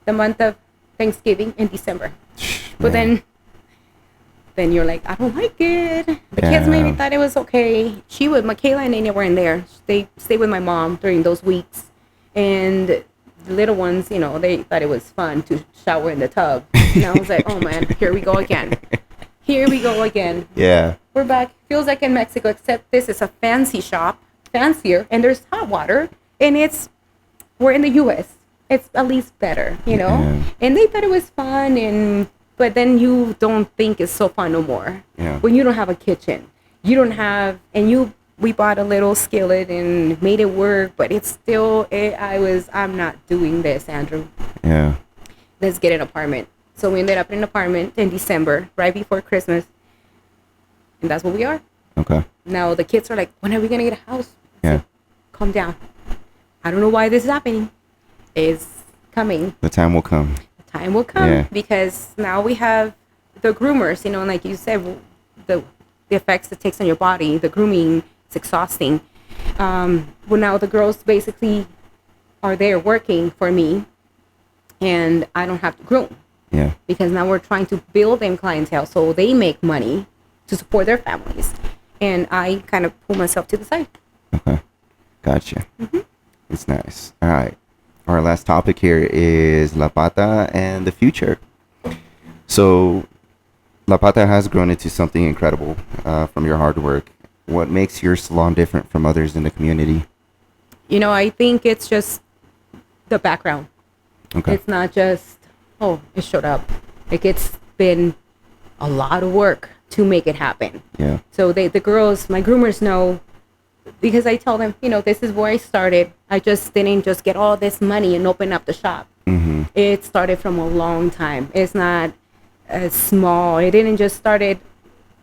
the month of Thanksgiving in December. But then you're like, I don't like it. The kids maybe thought it was okay. Michaela and Nene were in there. They stayed with my mom during those weeks. And the little ones, they thought it was fun to shower in the tub. And I was like, oh man, here we go again. Here we go again. Yeah. We're back. Feels like in Mexico, except this is a fancy shop, fancier, and there's hot water. And we're in the U.S. It's at least better, Yeah. And they thought it was fun, but then you don't think it's so fun no more. Yeah. When you don't have a kitchen, we bought a little skillet and made it work, but it's still, I'm not doing this, Andrew. Yeah. Let's get an apartment. So we ended up in an apartment in December, right before Christmas. And that's what we are. Okay. Now the kids are like, when are we going to get a house? Yeah. Calm down. I don't know why this is happening. It's coming. The time will come. Time will come. Yeah. Because now we have the groomers, and like you said, the effects it takes on your body, the grooming, it's exhausting. Well, now the girls basically are there working for me, and I don't have to groom. Yeah. Because now we're trying to build them clientele so they make money to support their families. And I kind of pull myself to the side. Okay. Gotcha. Mm-hmm. It's nice. All right. Our last topic here is La Pata and the future. So La Pata has grown into something incredible from your hard work. What makes your salon different from others in the community? I think it's just the background. Okay. It's not just, it showed up. Like, it's been a lot of work to make it happen. Yeah. So the girls, my groomers know, because I tell them, this is where I started. I just didn't just get all this money and open up the shop. Mm-hmm. It started from a long time. It's not small. It didn't just started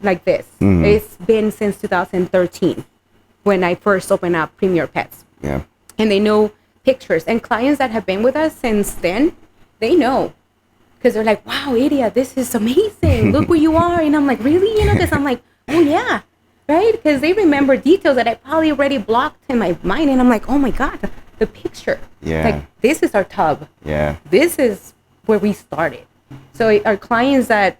like this. Mm-hmm. It's been since 2013 when I first opened up Premier Pets. Yeah. And they know pictures. And clients that have been with us since then, they know. Because they're like, wow, Iria, this is amazing. Look where you are. And I'm like, really? Because I'm like, oh, yeah. Right? Because they remember details that I probably already blocked in my mind. And I'm like, oh, my God, the picture. Yeah. Like, this is our tub. Yeah. This is where we started. So our clients that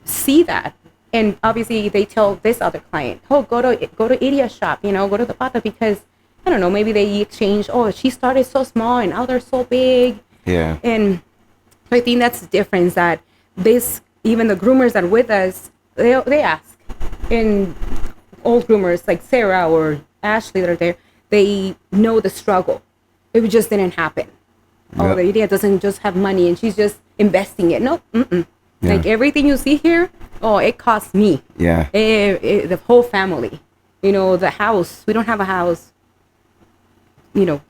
see that, and obviously they tell this other client, go to Iria's shop, go to the Pata, because, I don't know, maybe they exchange, she started so small and now they're so big. Yeah. And I think that's the difference, that even the groomers that are with us, they ask. And old groomers like Sarah or Ashley that are there, they know the struggle. It just didn't happen. Yep. The Iria doesn't just have money and she's just investing it. No, yeah. Like everything you see here, it costs me. Yeah. The whole family. The house. We don't have a house,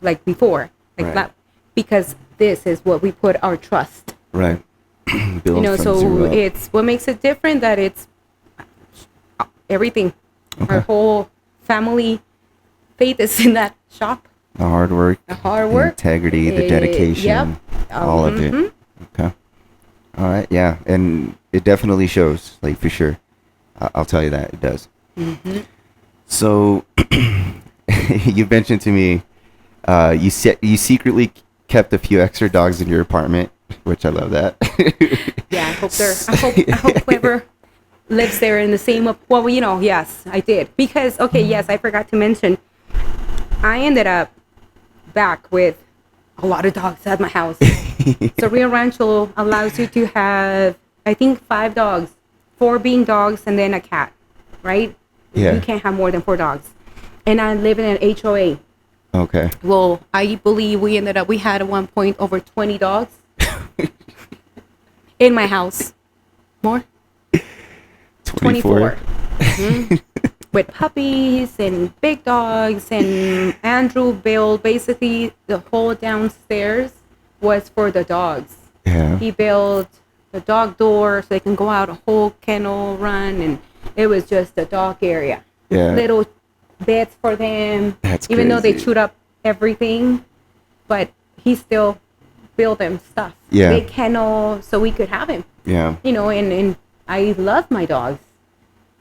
like before. Like that, because this is what we put our trust. Right. So it's what makes it different, that it's everything. Okay. Our whole family faith is in that shop. The hard work. The integrity, the dedication. Yep. All of it. Okay. All right. Yeah. And it definitely shows, like, for sure. I'll tell you that it does. Mm-hmm. So you mentioned to me you secretly kept a few extra dogs in your apartment, which I love that. Yeah, I hope whoever lives there in the same, well, yes, I did. Because, okay, yes, I forgot to mention, I ended up back with a lot of dogs at my house. So Rio Rancho allows you to have, I think, 5 dogs, 4 being dogs and then a cat, right? Yeah. You can't have more than 4 dogs. And I live in an HOA. Okay. Well, I believe we had at one point over 20 dogs in my house. More? 24. Mm-hmm. With puppies and big dogs, and Andrew built basically the whole downstairs was for the dogs. Yeah. He built the dog door so they can go out, a whole kennel run, and it was just a dog area. Yeah. Little beds for them. That's even though they crazy. chewed up everything, but he still built them stuff. Yeah. Big kennel so we could have him. Yeah. And I love my dogs.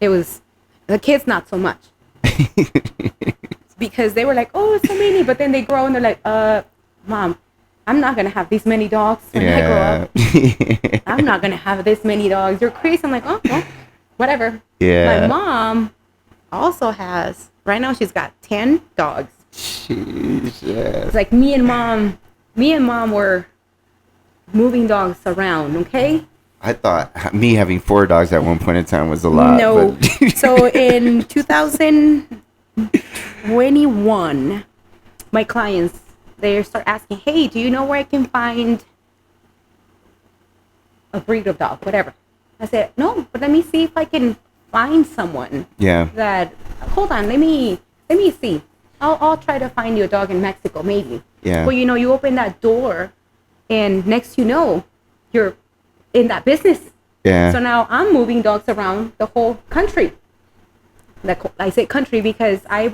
It was the kids not so much. Because they were like, oh, so many, but then they grow and they're like, Mom, I'm not gonna have these many dogs when I grow up. I'm not gonna have this many dogs. You're crazy. I'm like, oh, well, whatever. Yeah. My mom also has, right now she's got 10 dogs. Jesus. It's like me and mom were moving dogs around, okay? I thought me having 4 dogs at one point in time was a lot. No. But So in 2021, my clients, they start asking, hey, do you know where I can find a breed of dog, whatever? I said, no, but let me see if I can find someone yeah. that, hold on, let me see. I'll try to find you a dog in Mexico, maybe. Yeah. Well, you open that door, and next you're in that business. Yeah. So now I'm moving dogs around the whole country. I say country because I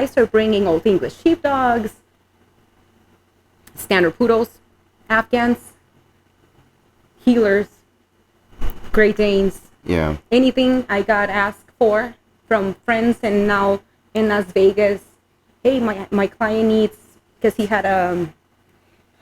start bringing Old English sheepdogs, standard poodles, Afghans, healers, Great Danes. Yeah. Anything I got asked for from friends, and now in Las Vegas, hey, my client needs, because he had I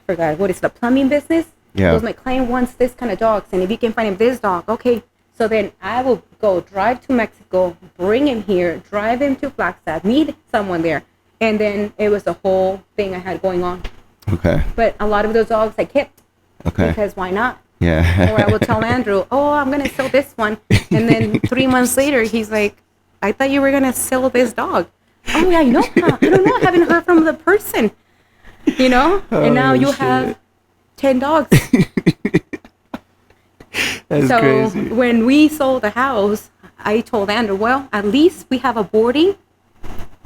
forgot what is the plumbing business. Yeah. Because my client wants this kind of dogs, and if you can find him this dog, okay. So then I will go drive to Mexico, bring him here, drive him to Flagstaff, meet someone there, and then it was a whole thing I had going on. Okay. But a lot of those dogs I kept. Okay. Because why not? Yeah. Or I will tell Andrew, oh, I'm going to sell this one. And then 3 months later, he's like, I thought you were going to sell this dog. Oh, yeah, I know. I don't know. I haven't heard from the person. And now you have 10 dogs. That's so crazy. when we sold the house, I told Andrew, well, at least we have a boarding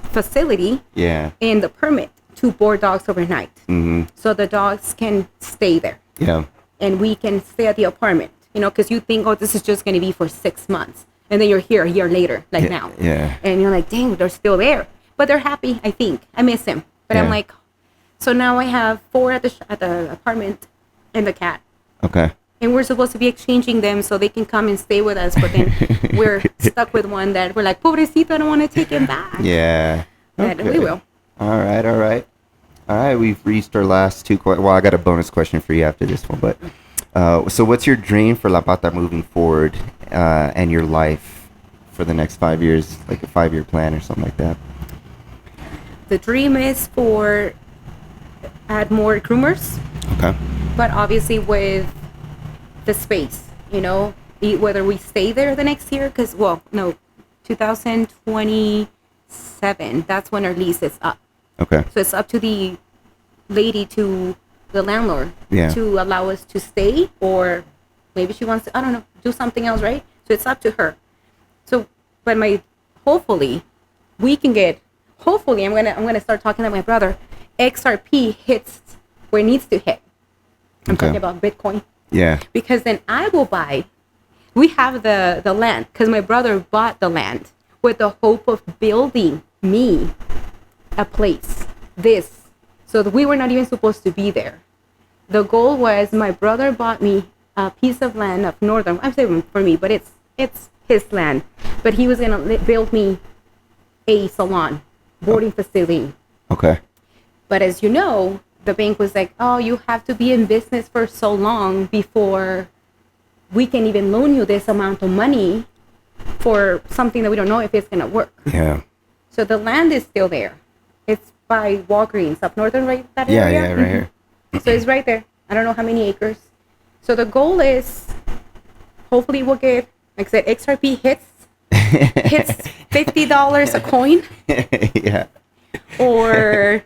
facility Yeah. and the permit to board dogs overnight. Mm-hmm. So the dogs can stay there. Yeah. And we can stay at the apartment, because you think, oh, this is just going to be for 6 months. And then you're here a year later, like now. Yeah. And you're like, dang, they're still there. But they're happy, I think. I miss them. But I'm Yeah. like, so now I have 4 at the apartment and the cat. Okay. And we're supposed to be exchanging them so they can come and stay with us. But then we're stuck with one that we're like, pobrecito, I don't want to take him back. Yeah. But Okay. we will. All right. We've reached our last 2 questions. Well, I got a bonus question for you after this one. But so what's your dream for La Pata moving forward and your life for the next 5 years, like a 5-year plan or something like that? The dream is for add more groomers. Okay. But obviously with the space, whether we stay there the next year, 2027, that's when our lease is up. Okay. So it's up to the landlord Yeah. to allow us to stay, or maybe she wants to, I don't know, do something else, right? So it's up to her. So, but hopefully I'm gonna start talking to my brother. XRP hits where it needs to hit. I'm Okay. talking about Bitcoin. Yeah. Because then we have the land, because my brother bought the land with the hope of building me a place. So that we were not even supposed to be there. The goal was my brother bought me a piece of land up northern, I'm saying for me, but it's it's his land. But he was going to build me a salon, boarding facility. Okay. But as you know, the bank was like, oh, you have to be in business for so long before we can even loan you this amount of money for something that we don't know if it's going to work. Yeah. So the land is still there. It's by Walgreens up northern, right? That Yeah, area? yeah, right here. So it's right there. I don't know how many acres. So the goal is, hopefully we'll get, like I said, XRP hits $50 a coin. Yeah. Or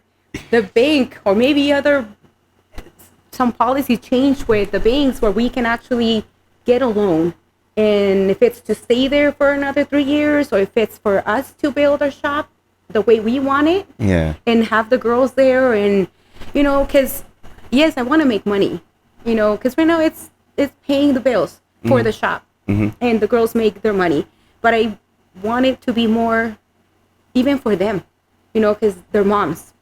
the bank, or maybe some policy change with the banks where we can actually get a loan. And if it's to stay there for another 3 years, or if it's for us to build our shop the way we want it, Yeah. and have the girls there, and because yes, I want to make money, because right now it's paying the bills for the shop, and the girls make their money, but I want it to be more even for them, because they're moms.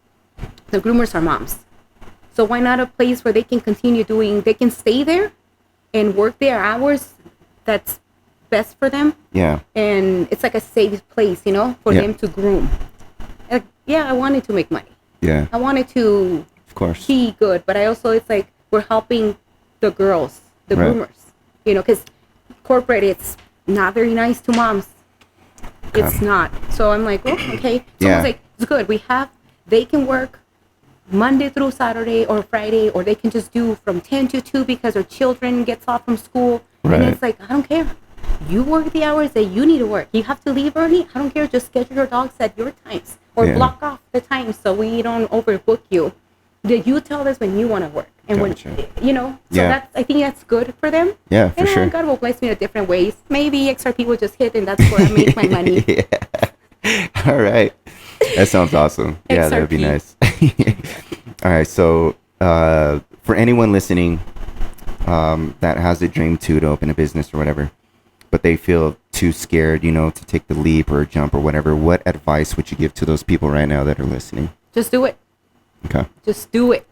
The groomers are moms, so why not a place where they can continue they can stay there and work their hours that's best for them. Yeah. And it's like a safe place, for them to groom. Like, yeah, I wanted to make money. Yeah. I wanted to Of course. be good, but it's like we're helping the girls, the Right. groomers, because corporate, it's not very nice to moms. It's not. So I'm like, oh, okay. So I was like, it's good. They can work Monday through Saturday or Friday, or they can just do from 10 to 2 because their children gets off from school. Right. And it's like, I don't care. You work the hours that you need to work. You have to leave early. I don't care. Just schedule your dogs at your times, or block off the times so we don't overbook you. That you tell us when you want to work, and Gotcha. So I think that's good for them. Yeah, for and sure. God will bless me in different ways. Maybe XRP will just hit, and that's where I make my money. Yeah. All right. That sounds awesome. Yeah, that would be XRP. nice. All right. So, for anyone listening that has a dream to open a business or whatever, but they feel too scared, to take the leap or jump or whatever, what advice would you give to those people right now that are listening? Just do it. Okay. Just do it.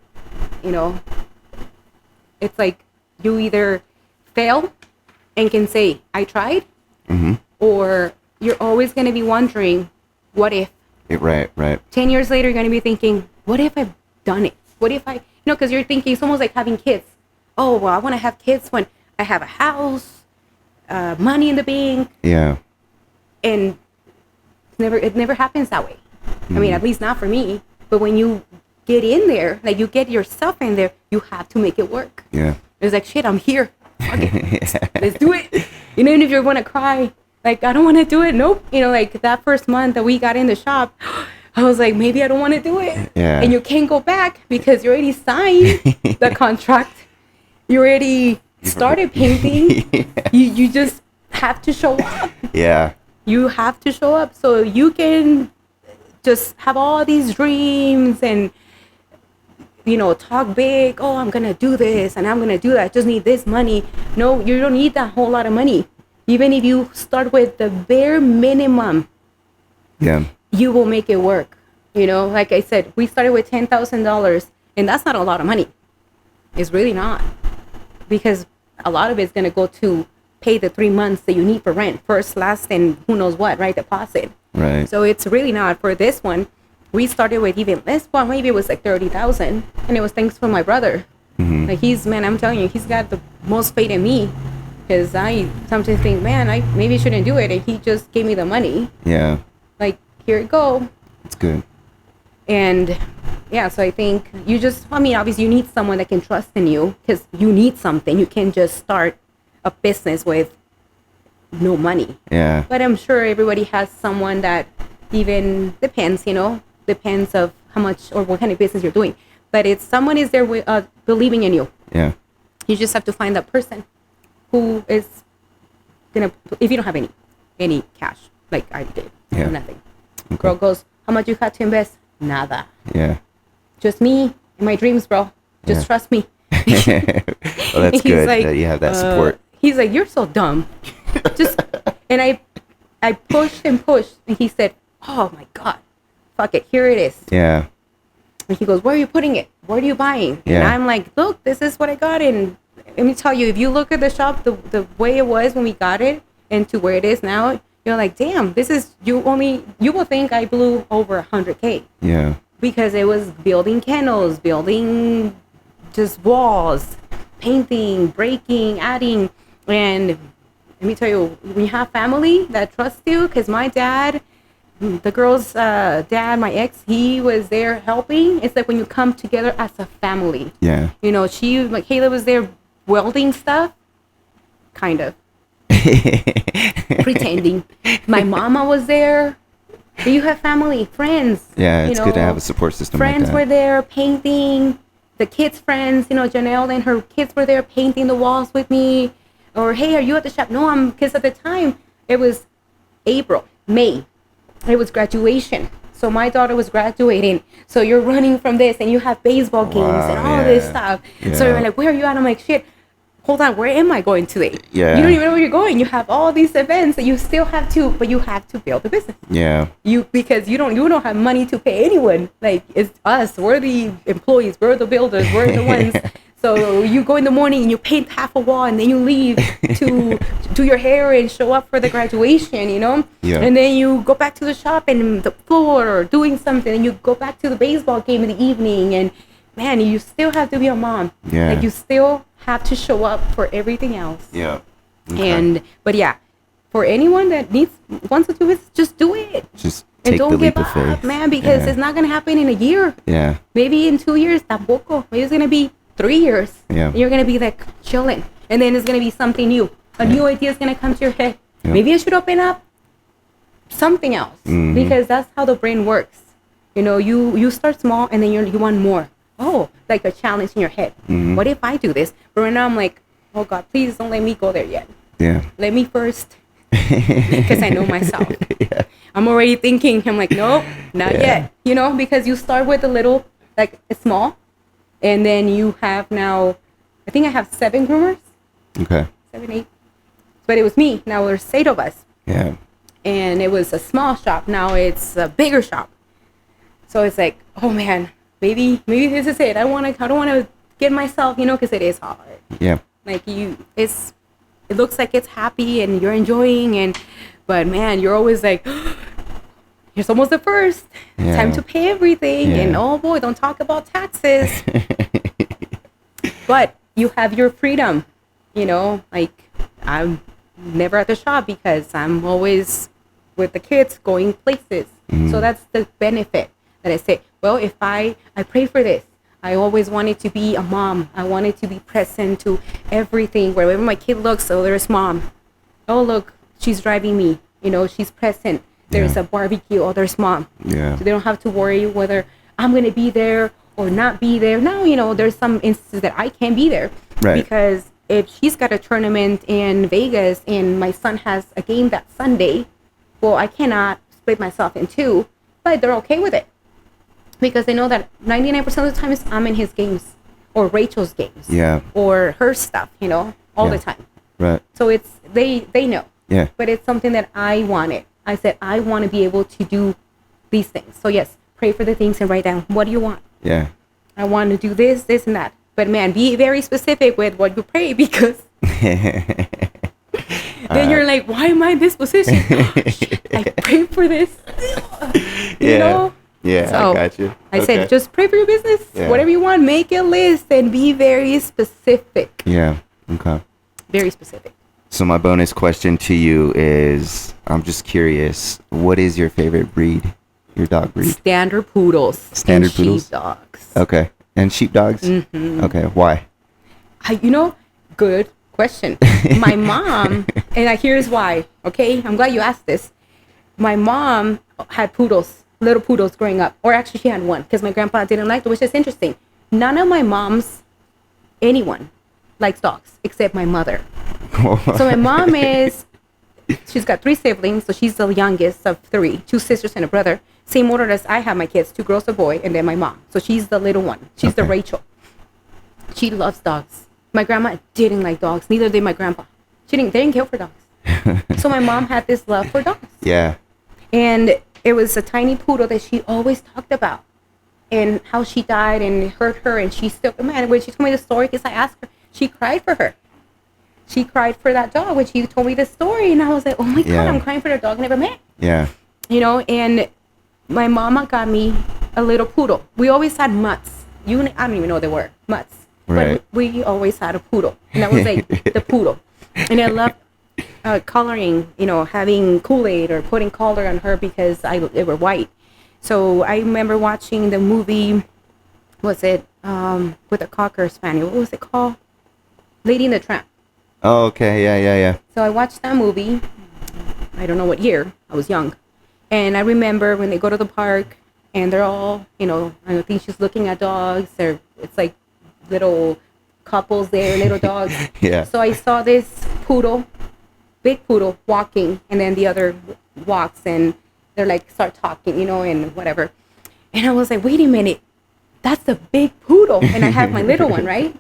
It's like you either fail and can say, I tried, or you're always going to be wondering, what if? Right. 10 years later, you're going to be thinking, what if I've done it? What if because you're thinking, it's almost like having kids. Oh, well, I want to have kids when I have a house, money in the bank. Yeah. And it never happens that way. I mean, at least not for me. But when you get in there, like you get yourself in there, you have to make it work. Yeah. It's like, shit, I'm here. Fuck it. Let's do it. Even if you're going to cry, like, I don't want to do it. Nope. Like that first month that we got in the shop, I was like, maybe I don't want to do it. Yeah. And you can't go back because you already signed the contract. You already started painting. Yeah. You just have to show up. Yeah. You have to show up so you can just have all these dreams and, talk big. Oh, I'm going to do this and I'm going to do that. I just need this money. No, you don't need that whole lot of money. Even if you start with the bare minimum, you will make it work. Like I said, we started with $10,000, and that's not a lot of money. It's really not, because a lot of it's going to go to pay the 3 months that you need for rent, first, last, and who knows what, right? Deposit. Right. So it's really not. For this one, we started with even less. Well, maybe it was like 30,000, and it was thanks for my brother. Like I'm telling you, he's got the most faith in me. Because I sometimes think, man, I maybe shouldn't do it. And he just gave me the money. Yeah. Like, here you go. It's good. And, so I think obviously you need someone that can trust in you. Because you need something. You can't just start a business with no money. Yeah. But I'm sure everybody has someone that even depends of how much or what kind of business you're doing. But it's someone is there believing in you. Yeah. You just have to find that person who is gonna, if you don't have any cash, like I did, nothing. Okay. Girl goes, how much you had to invest? Nada. Yeah. Just me and my dreams, bro. Just trust me. Well, that's good that you have that support. He's like, you're so dumb. And I pushed and pushed, and he said, oh my God, fuck it, here it is. Yeah. And he goes, where are you putting it? What are you buying? Yeah. And I'm like, look, this is what I got. And let me tell you, if you look at the shop, the way it was when we got it, and to where it is now, you're like, damn, this is, you will think I blew over 100K. Yeah. Because it was building kennels, building just walls, painting, breaking, adding. And let me tell you, when you have family that trusts you, because my dad, the girl's dad, my ex, he was there helping. It's like when you come together as a family. Yeah. You know, Kayla was there welding stuff, kind of. Pretending. My mama was there. You have family, friends. Yeah, it's good to have a support system friends like that. were there painting. The kids' friends, Janelle and her kids were there painting the walls with me. Or, hey, are you at the shop? No, because at the time, it was May. It was graduation. So my daughter was graduating. So you're running from this and you have baseball games and all this stuff. Yeah. So you're like, where are you at? I'm like, shit. Hold on, where am I going today? Yeah. You don't even know where you're going. You have all these events that you still have to, but you have to build the business. Yeah. Because you don't have money to pay anyone. Like, it's us. We're the employees. We're the builders. We're the ones. So you go in the morning and you paint half a wall and then you leave to do your hair and show up for the graduation, Yeah. And then you go back to the shop and the floor or doing something and you go back to the baseball game in the evening and man, you still have to be a mom. Yeah. Like you still have to show up for everything else. Yeah. Okay. But yeah, for anyone that wants to do it, just do it. Just And take don't the give leap of faith. up, man, because it's not gonna happen in a year. Yeah. Maybe in 2 years, tampoco. Maybe it's gonna be 3 years. Yeah. And you're gonna be like chilling, and then it's gonna be something new. A new idea is gonna come to your head. Yeah. Maybe I should open up something else because that's how the brain works. You start small and then you want more. Oh, like a challenge in your head. What if I do this? But right now I'm like, oh God, please don't let me go there yet. Yeah. Let me first, because I know myself. Yeah. I'm already thinking. I'm like, nope, not yet. Because you start with a little, like it's small, and then you have now, I think I have 7 groomers. Okay. 7, 8. But it was me. Now there's 8 of us. Yeah. And it was a small shop. Now it's a bigger shop. So it's like, oh man, maybe this is it. I don't want to get myself, because it is hard. Yeah. Like it looks like it's happy and you're enjoying but man, you're always like, it's almost the first. Yeah. Time to pay everything. Yeah. And oh boy, don't talk about taxes. But you have your freedom, like I'm never at the shop because I'm always with the kids going places. So that's the benefit that I say, well, if I pray for this. I always wanted to be a mom. I wanted to be present to everything. Wherever my kid looks, oh, there's mom. Oh, look, she's driving me. She's present. There's a barbecue. Oh, there's mom. Yeah. So they don't have to worry whether I'm going to be there or not be there. Now, there's some instances that I can't be there. Right. Because if she's got a tournament in Vegas and my son has a game that Sunday, well, I cannot split myself in 2, but they're okay with it. Because they know that 99% of the time I'm in his games or Rachel's games. Yeah. Or her stuff, all the time. Right. So it's, they know. Yeah. But it's something that I wanted. I said, I want to be able to do these things. So yes, pray for the things and write down, what do you want? Yeah. I want to do this, this, and that. But man, be very specific with what you pray because then you're like, why am I in this position? I pray for this. Yeah, So, I got you. I said, just pray for your business. Yeah. Whatever you want, make a list and be very specific. Yeah. Okay. Very specific. So my bonus question to you is, I'm just curious, what is your favorite breed? Your dog breed? Standard poodles. Standard and poodles? Sheepdogs. Okay. And sheepdogs? Mm-hmm. Okay. Why? Good question. My mom, and here's why. Okay, I'm glad you asked this. My mom had poodles, little poodles growing up, or actually she had one because my grandpa didn't like it, which is interesting. None of my mom's, anyone, likes dogs except my mother. So my mom she's got 3 siblings, so she's the youngest of 3, 2 sisters and a brother. Same order as I have my kids, 2 girls, a boy, and then my mom. So she's the little one. She's the Rachel. She loves dogs. My grandma didn't like dogs. Neither did my grandpa. They didn't care for dogs. So my mom had this love for dogs. Yeah. And it was a tiny poodle that she always talked about and how she died and it hurt her. And she still, man, when she told me the story, because I asked her, she cried for her. she cried for that dog when she told me the story, and I was like, oh my God, Yeah. I'm crying for the dog I never met. Yeah. You know, and my mama got me a little poodle. We always had mutts. I don't even know what they were, mutts. Right. But we always had a poodle, and that was like the poodle. And I loved coloring, you know, having Kool-Aid or putting color on her because they were white. So I remember watching the movie, was it with a Cocker Spaniel? What was it called? Lady and the Tramp. Oh, okay. Yeah. So I watched that movie. I don't know what year. I was young. And I remember when they go to the park and they're all, you know, I think she's looking at dogs. It's like little couples there, little dogs. Yeah. So I saw this poodle, big poodle, walking, and then the other walks and they're like, start talking, you know, and whatever. And I was like, wait a minute, that's the big poodle. And I have my little one, right?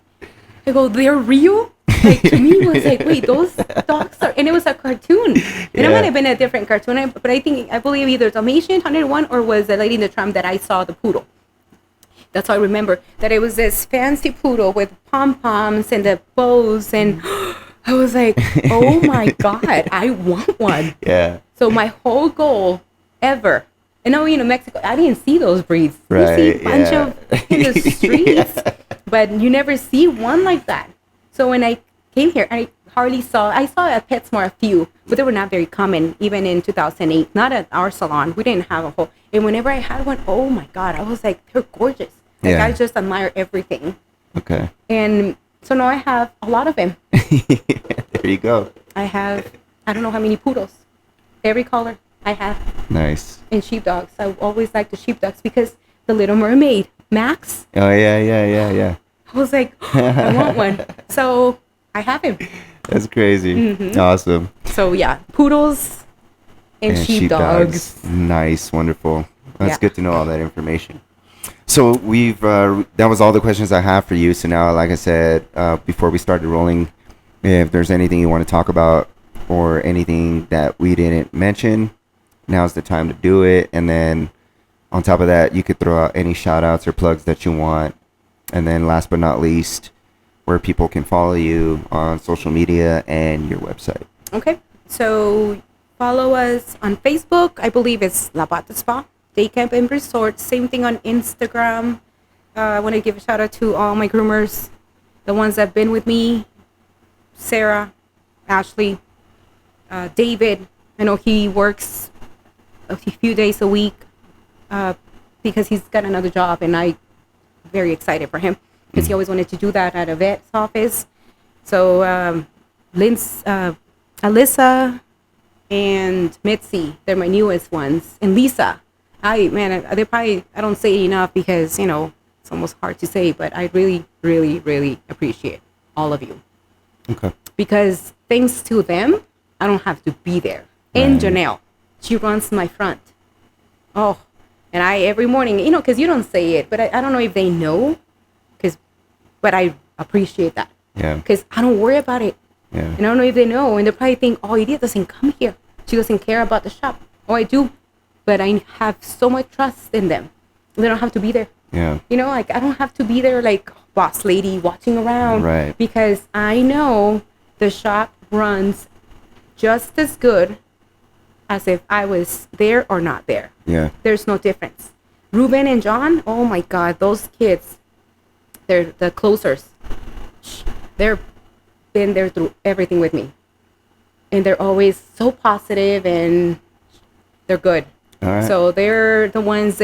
I go, they're real? Like, to me, it was like, wait, those dogs are, and it was a cartoon. And it might have been a different cartoon, but I believe either Dalmatian 101 or was the Lady in the Tramp that I saw the poodle. That's how I remember that it was this fancy poodle with pom-poms and the bows, and I was like, oh my God, I want one. Yeah. So my whole goal ever, and now, you know, Mexico, I didn't see those breeds. Right, You see a bunch of in the streets, but you never see one like that. So when I came here, I saw at PetSmart a few, but they were not very common, even in 2008. Not at our salon. We didn't have a whole. And whenever I had one, oh my God, I was like, they're gorgeous. Like, Yeah. I just admire everything. Okay. And so now I have a lot of them. There you go. I don't know how many poodles. Every color I have. Nice. And sheepdogs. I always liked the sheepdogs because the Little Mermaid, Max, Oh, yeah. I was like, I want one. So I have him. That's crazy. Mm-hmm. Awesome. So yeah, poodles and sheepdogs. Nice, wonderful. That's Yeah. good to know all that information. So we've that was all the questions I have for you. So now, like I said, before we started rolling, if there's anything you want to talk about or anything that we didn't mention, now's the time to do it. And then on top of that, you could throw out any shout outs or plugs that you want. And then last but not least, where people can follow you on social media and your website. Okay. So follow us on Facebook. I believe it's La Pata Spa, Day Camp and Resort. Same thing on Instagram. I want to give a shout out to all my groomers, the ones that have been with me, Sarah, Ashley, David. I know he works a few days a week because he's got another job, and I'm very excited for him because he always wanted to do that at a vet's office. So Alyssa and Mitzi, they're my newest ones, and Lisa. I don't say it enough because, you know, it's almost hard to say, but I really, really, really appreciate all of you. Okay. Because thanks to them, I don't have to be there. And Janelle, she runs my front. Oh, and I every morning, you know, because you don't say it, but I don't know if they know, but I appreciate that. Yeah. Because I don't worry about it. Yeah. And I don't know if they know, and they probably think, oh, Iria doesn't come here. She doesn't care about the shop. Oh, I do. But I have so much trust in them. They don't have to be there. Yeah. You know, like, I don't have to be there like boss lady watching around. Right. Because I know the shop runs just as good as if I was there or not there. Yeah. There's no difference. Ruben and John, oh my God, those kids, they're the closers. They've been there through everything with me. And they're always so positive and they're good. All right. So they are the ones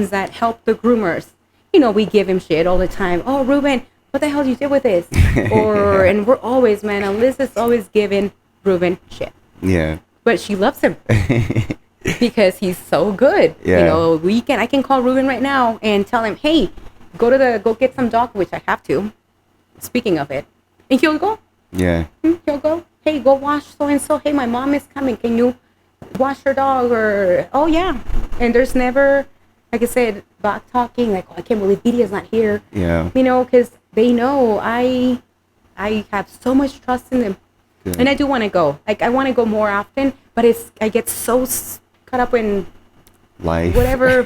that help the groomers. You know, we give him shit all the time. Oh, Ruben, what the hell you did with this? And we're always, man, Alyssa's always giving Ruben shit. Yeah. But she loves him because he's so good. Yeah. You know, I can call Ruben right now and tell him, hey, go get some dog, which I have to. Speaking of it. And he'll go. Yeah. He'll go, hey, go wash so-and-so. Hey, my mom is coming. Can you wash her dog? Or, oh, yeah. And there's never, like I said, back talking, like, oh, I can't believe Iria's not here. Yeah. You know, because they know I have so much trust in them. Good. And I do want to go. Like, I want to go more often, but I get so caught up in Life. whatever.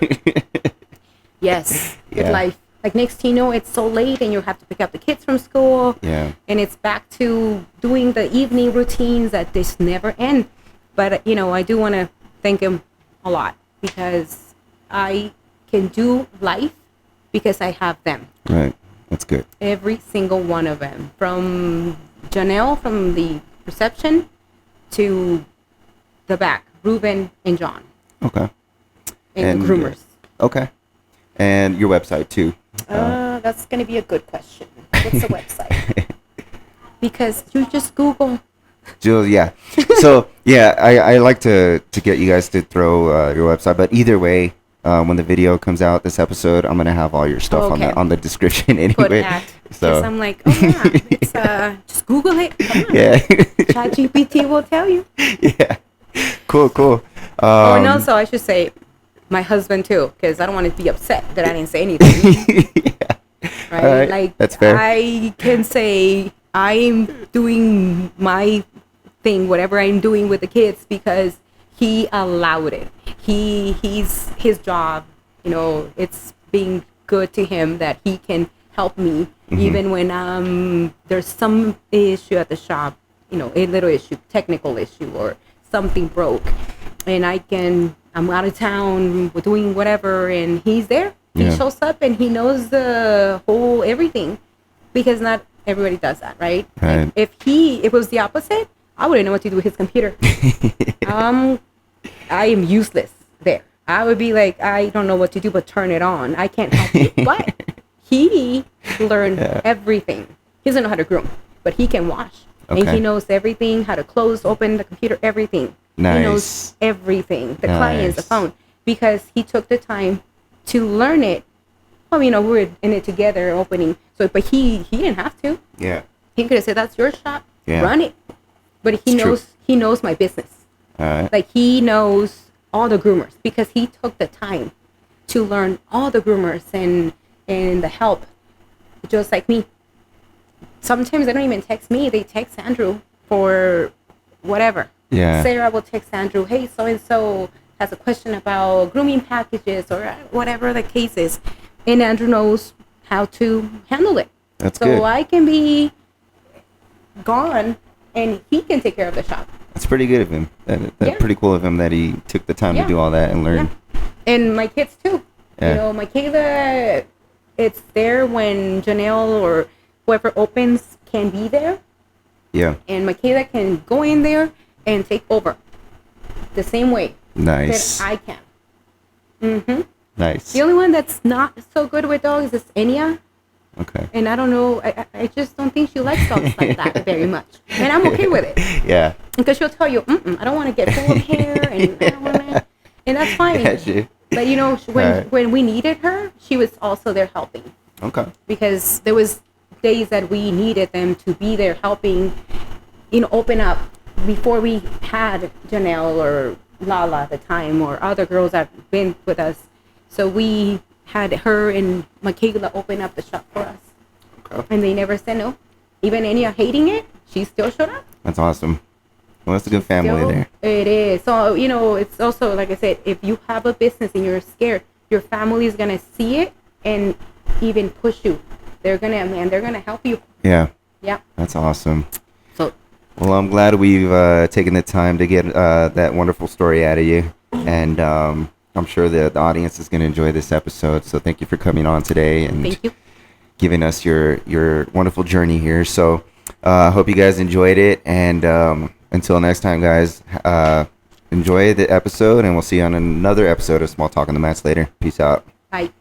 Yes, with Yeah. life. Like next thing you know, it's so late and you have to pick up the kids from school. Yeah. And it's back to doing the evening routines that just never end. But, I do want to thank him a lot because I can do life because I have them. Right. That's good. Every single one of them. From Janelle, from the reception, to the back, Ruben and John. Okay. And the groomers. Okay. And your website too. That's going to be a good question. What's the website? Because you just Google. Jules, yeah. So yeah, I like to get you guys to throw your website, but either way, when the video comes out, this episode, I'm gonna have all your stuff on the description anyway. Put that. So I'm like, oh yeah, it's just Google it. Come on. Yeah. ChatGPT will tell you. Yeah. Cool. And also, I should say, my husband too, because I don't want to be upset that I didn't say anything. Yeah. Right? All right. Like, that's fair. I can say I'm doing my thing, whatever I'm doing with the kids, because he allowed it. He's his job, it's being good to him that he can help me even when there's some issue at the shop, a little issue, technical issue, or something broke, and I'm out of town, we're doing whatever, and he's there. He shows up and he knows the whole everything, because not everybody does that, right? Right. If it was the opposite, I wouldn't know what to do with his computer. I am useless there. I would be like, I don't know what to do but turn it on. I can't help you. But he learned everything. He doesn't know how to groom, but he can wash. Okay. And he knows everything, how to close, open the computer, everything. Nice. He knows everything. The clients, the phone. Because he took the time to learn it. Well, we're in it together, opening. So, but he didn't have to. Yeah. He could have said, that's your shop. Yeah. Run it. But he knows my business. All right. Like, he knows all the groomers because he took the time to learn all the groomers and the help, just like me. Sometimes they don't even text me. They text Andrew for whatever. Yeah. Sarah will text Andrew, hey, so-and-so has a question about grooming packages or whatever the case is. And Andrew knows how to handle it. That's good. So I can be gone and he can take care of the shop. That's pretty good of him. That's pretty cool of him that he took the time to do all that and learn. Yeah. And my kids too. Yeah. Michaela, it's there when Janelle or whoever opens can be there. Yeah. And Michaela can go in there and take over the same way Nice. that I can. Mm-hmm. Nice. The only one that's not so good with dogs is Iria. Okay. And I don't know, I just don't think she likes dogs like that very much. And I'm okay with it. Yeah. Because she'll tell you, I don't want to get full of hair, and I don't want to, and that's fine. Yeah, But when we needed her, she was also there helping. Okay. Because there was days that we needed them to be there helping, open up before we had Janelle or Lala at the time or other girls that been with us. So we had her and Michaela open up the shop for us. Okay. And they never said no. Even Enya hating it, she still showed up. That's awesome. Well, that's a good family there. It is. So, it's also, like I said, if you have a business and you're scared, your family is going to see it and even push you. They're going to help you. Yeah. Yeah. That's awesome. So, well, I'm glad we've taken the time to get that wonderful story out of you. And I'm sure the audience is going to enjoy this episode. So thank you for coming on today and thank you. Giving us your wonderful journey here. So hope you guys enjoyed it. And until next time, guys, enjoy the episode. And we'll see you on another episode of Small Talk on the Mats later. Peace out. Bye.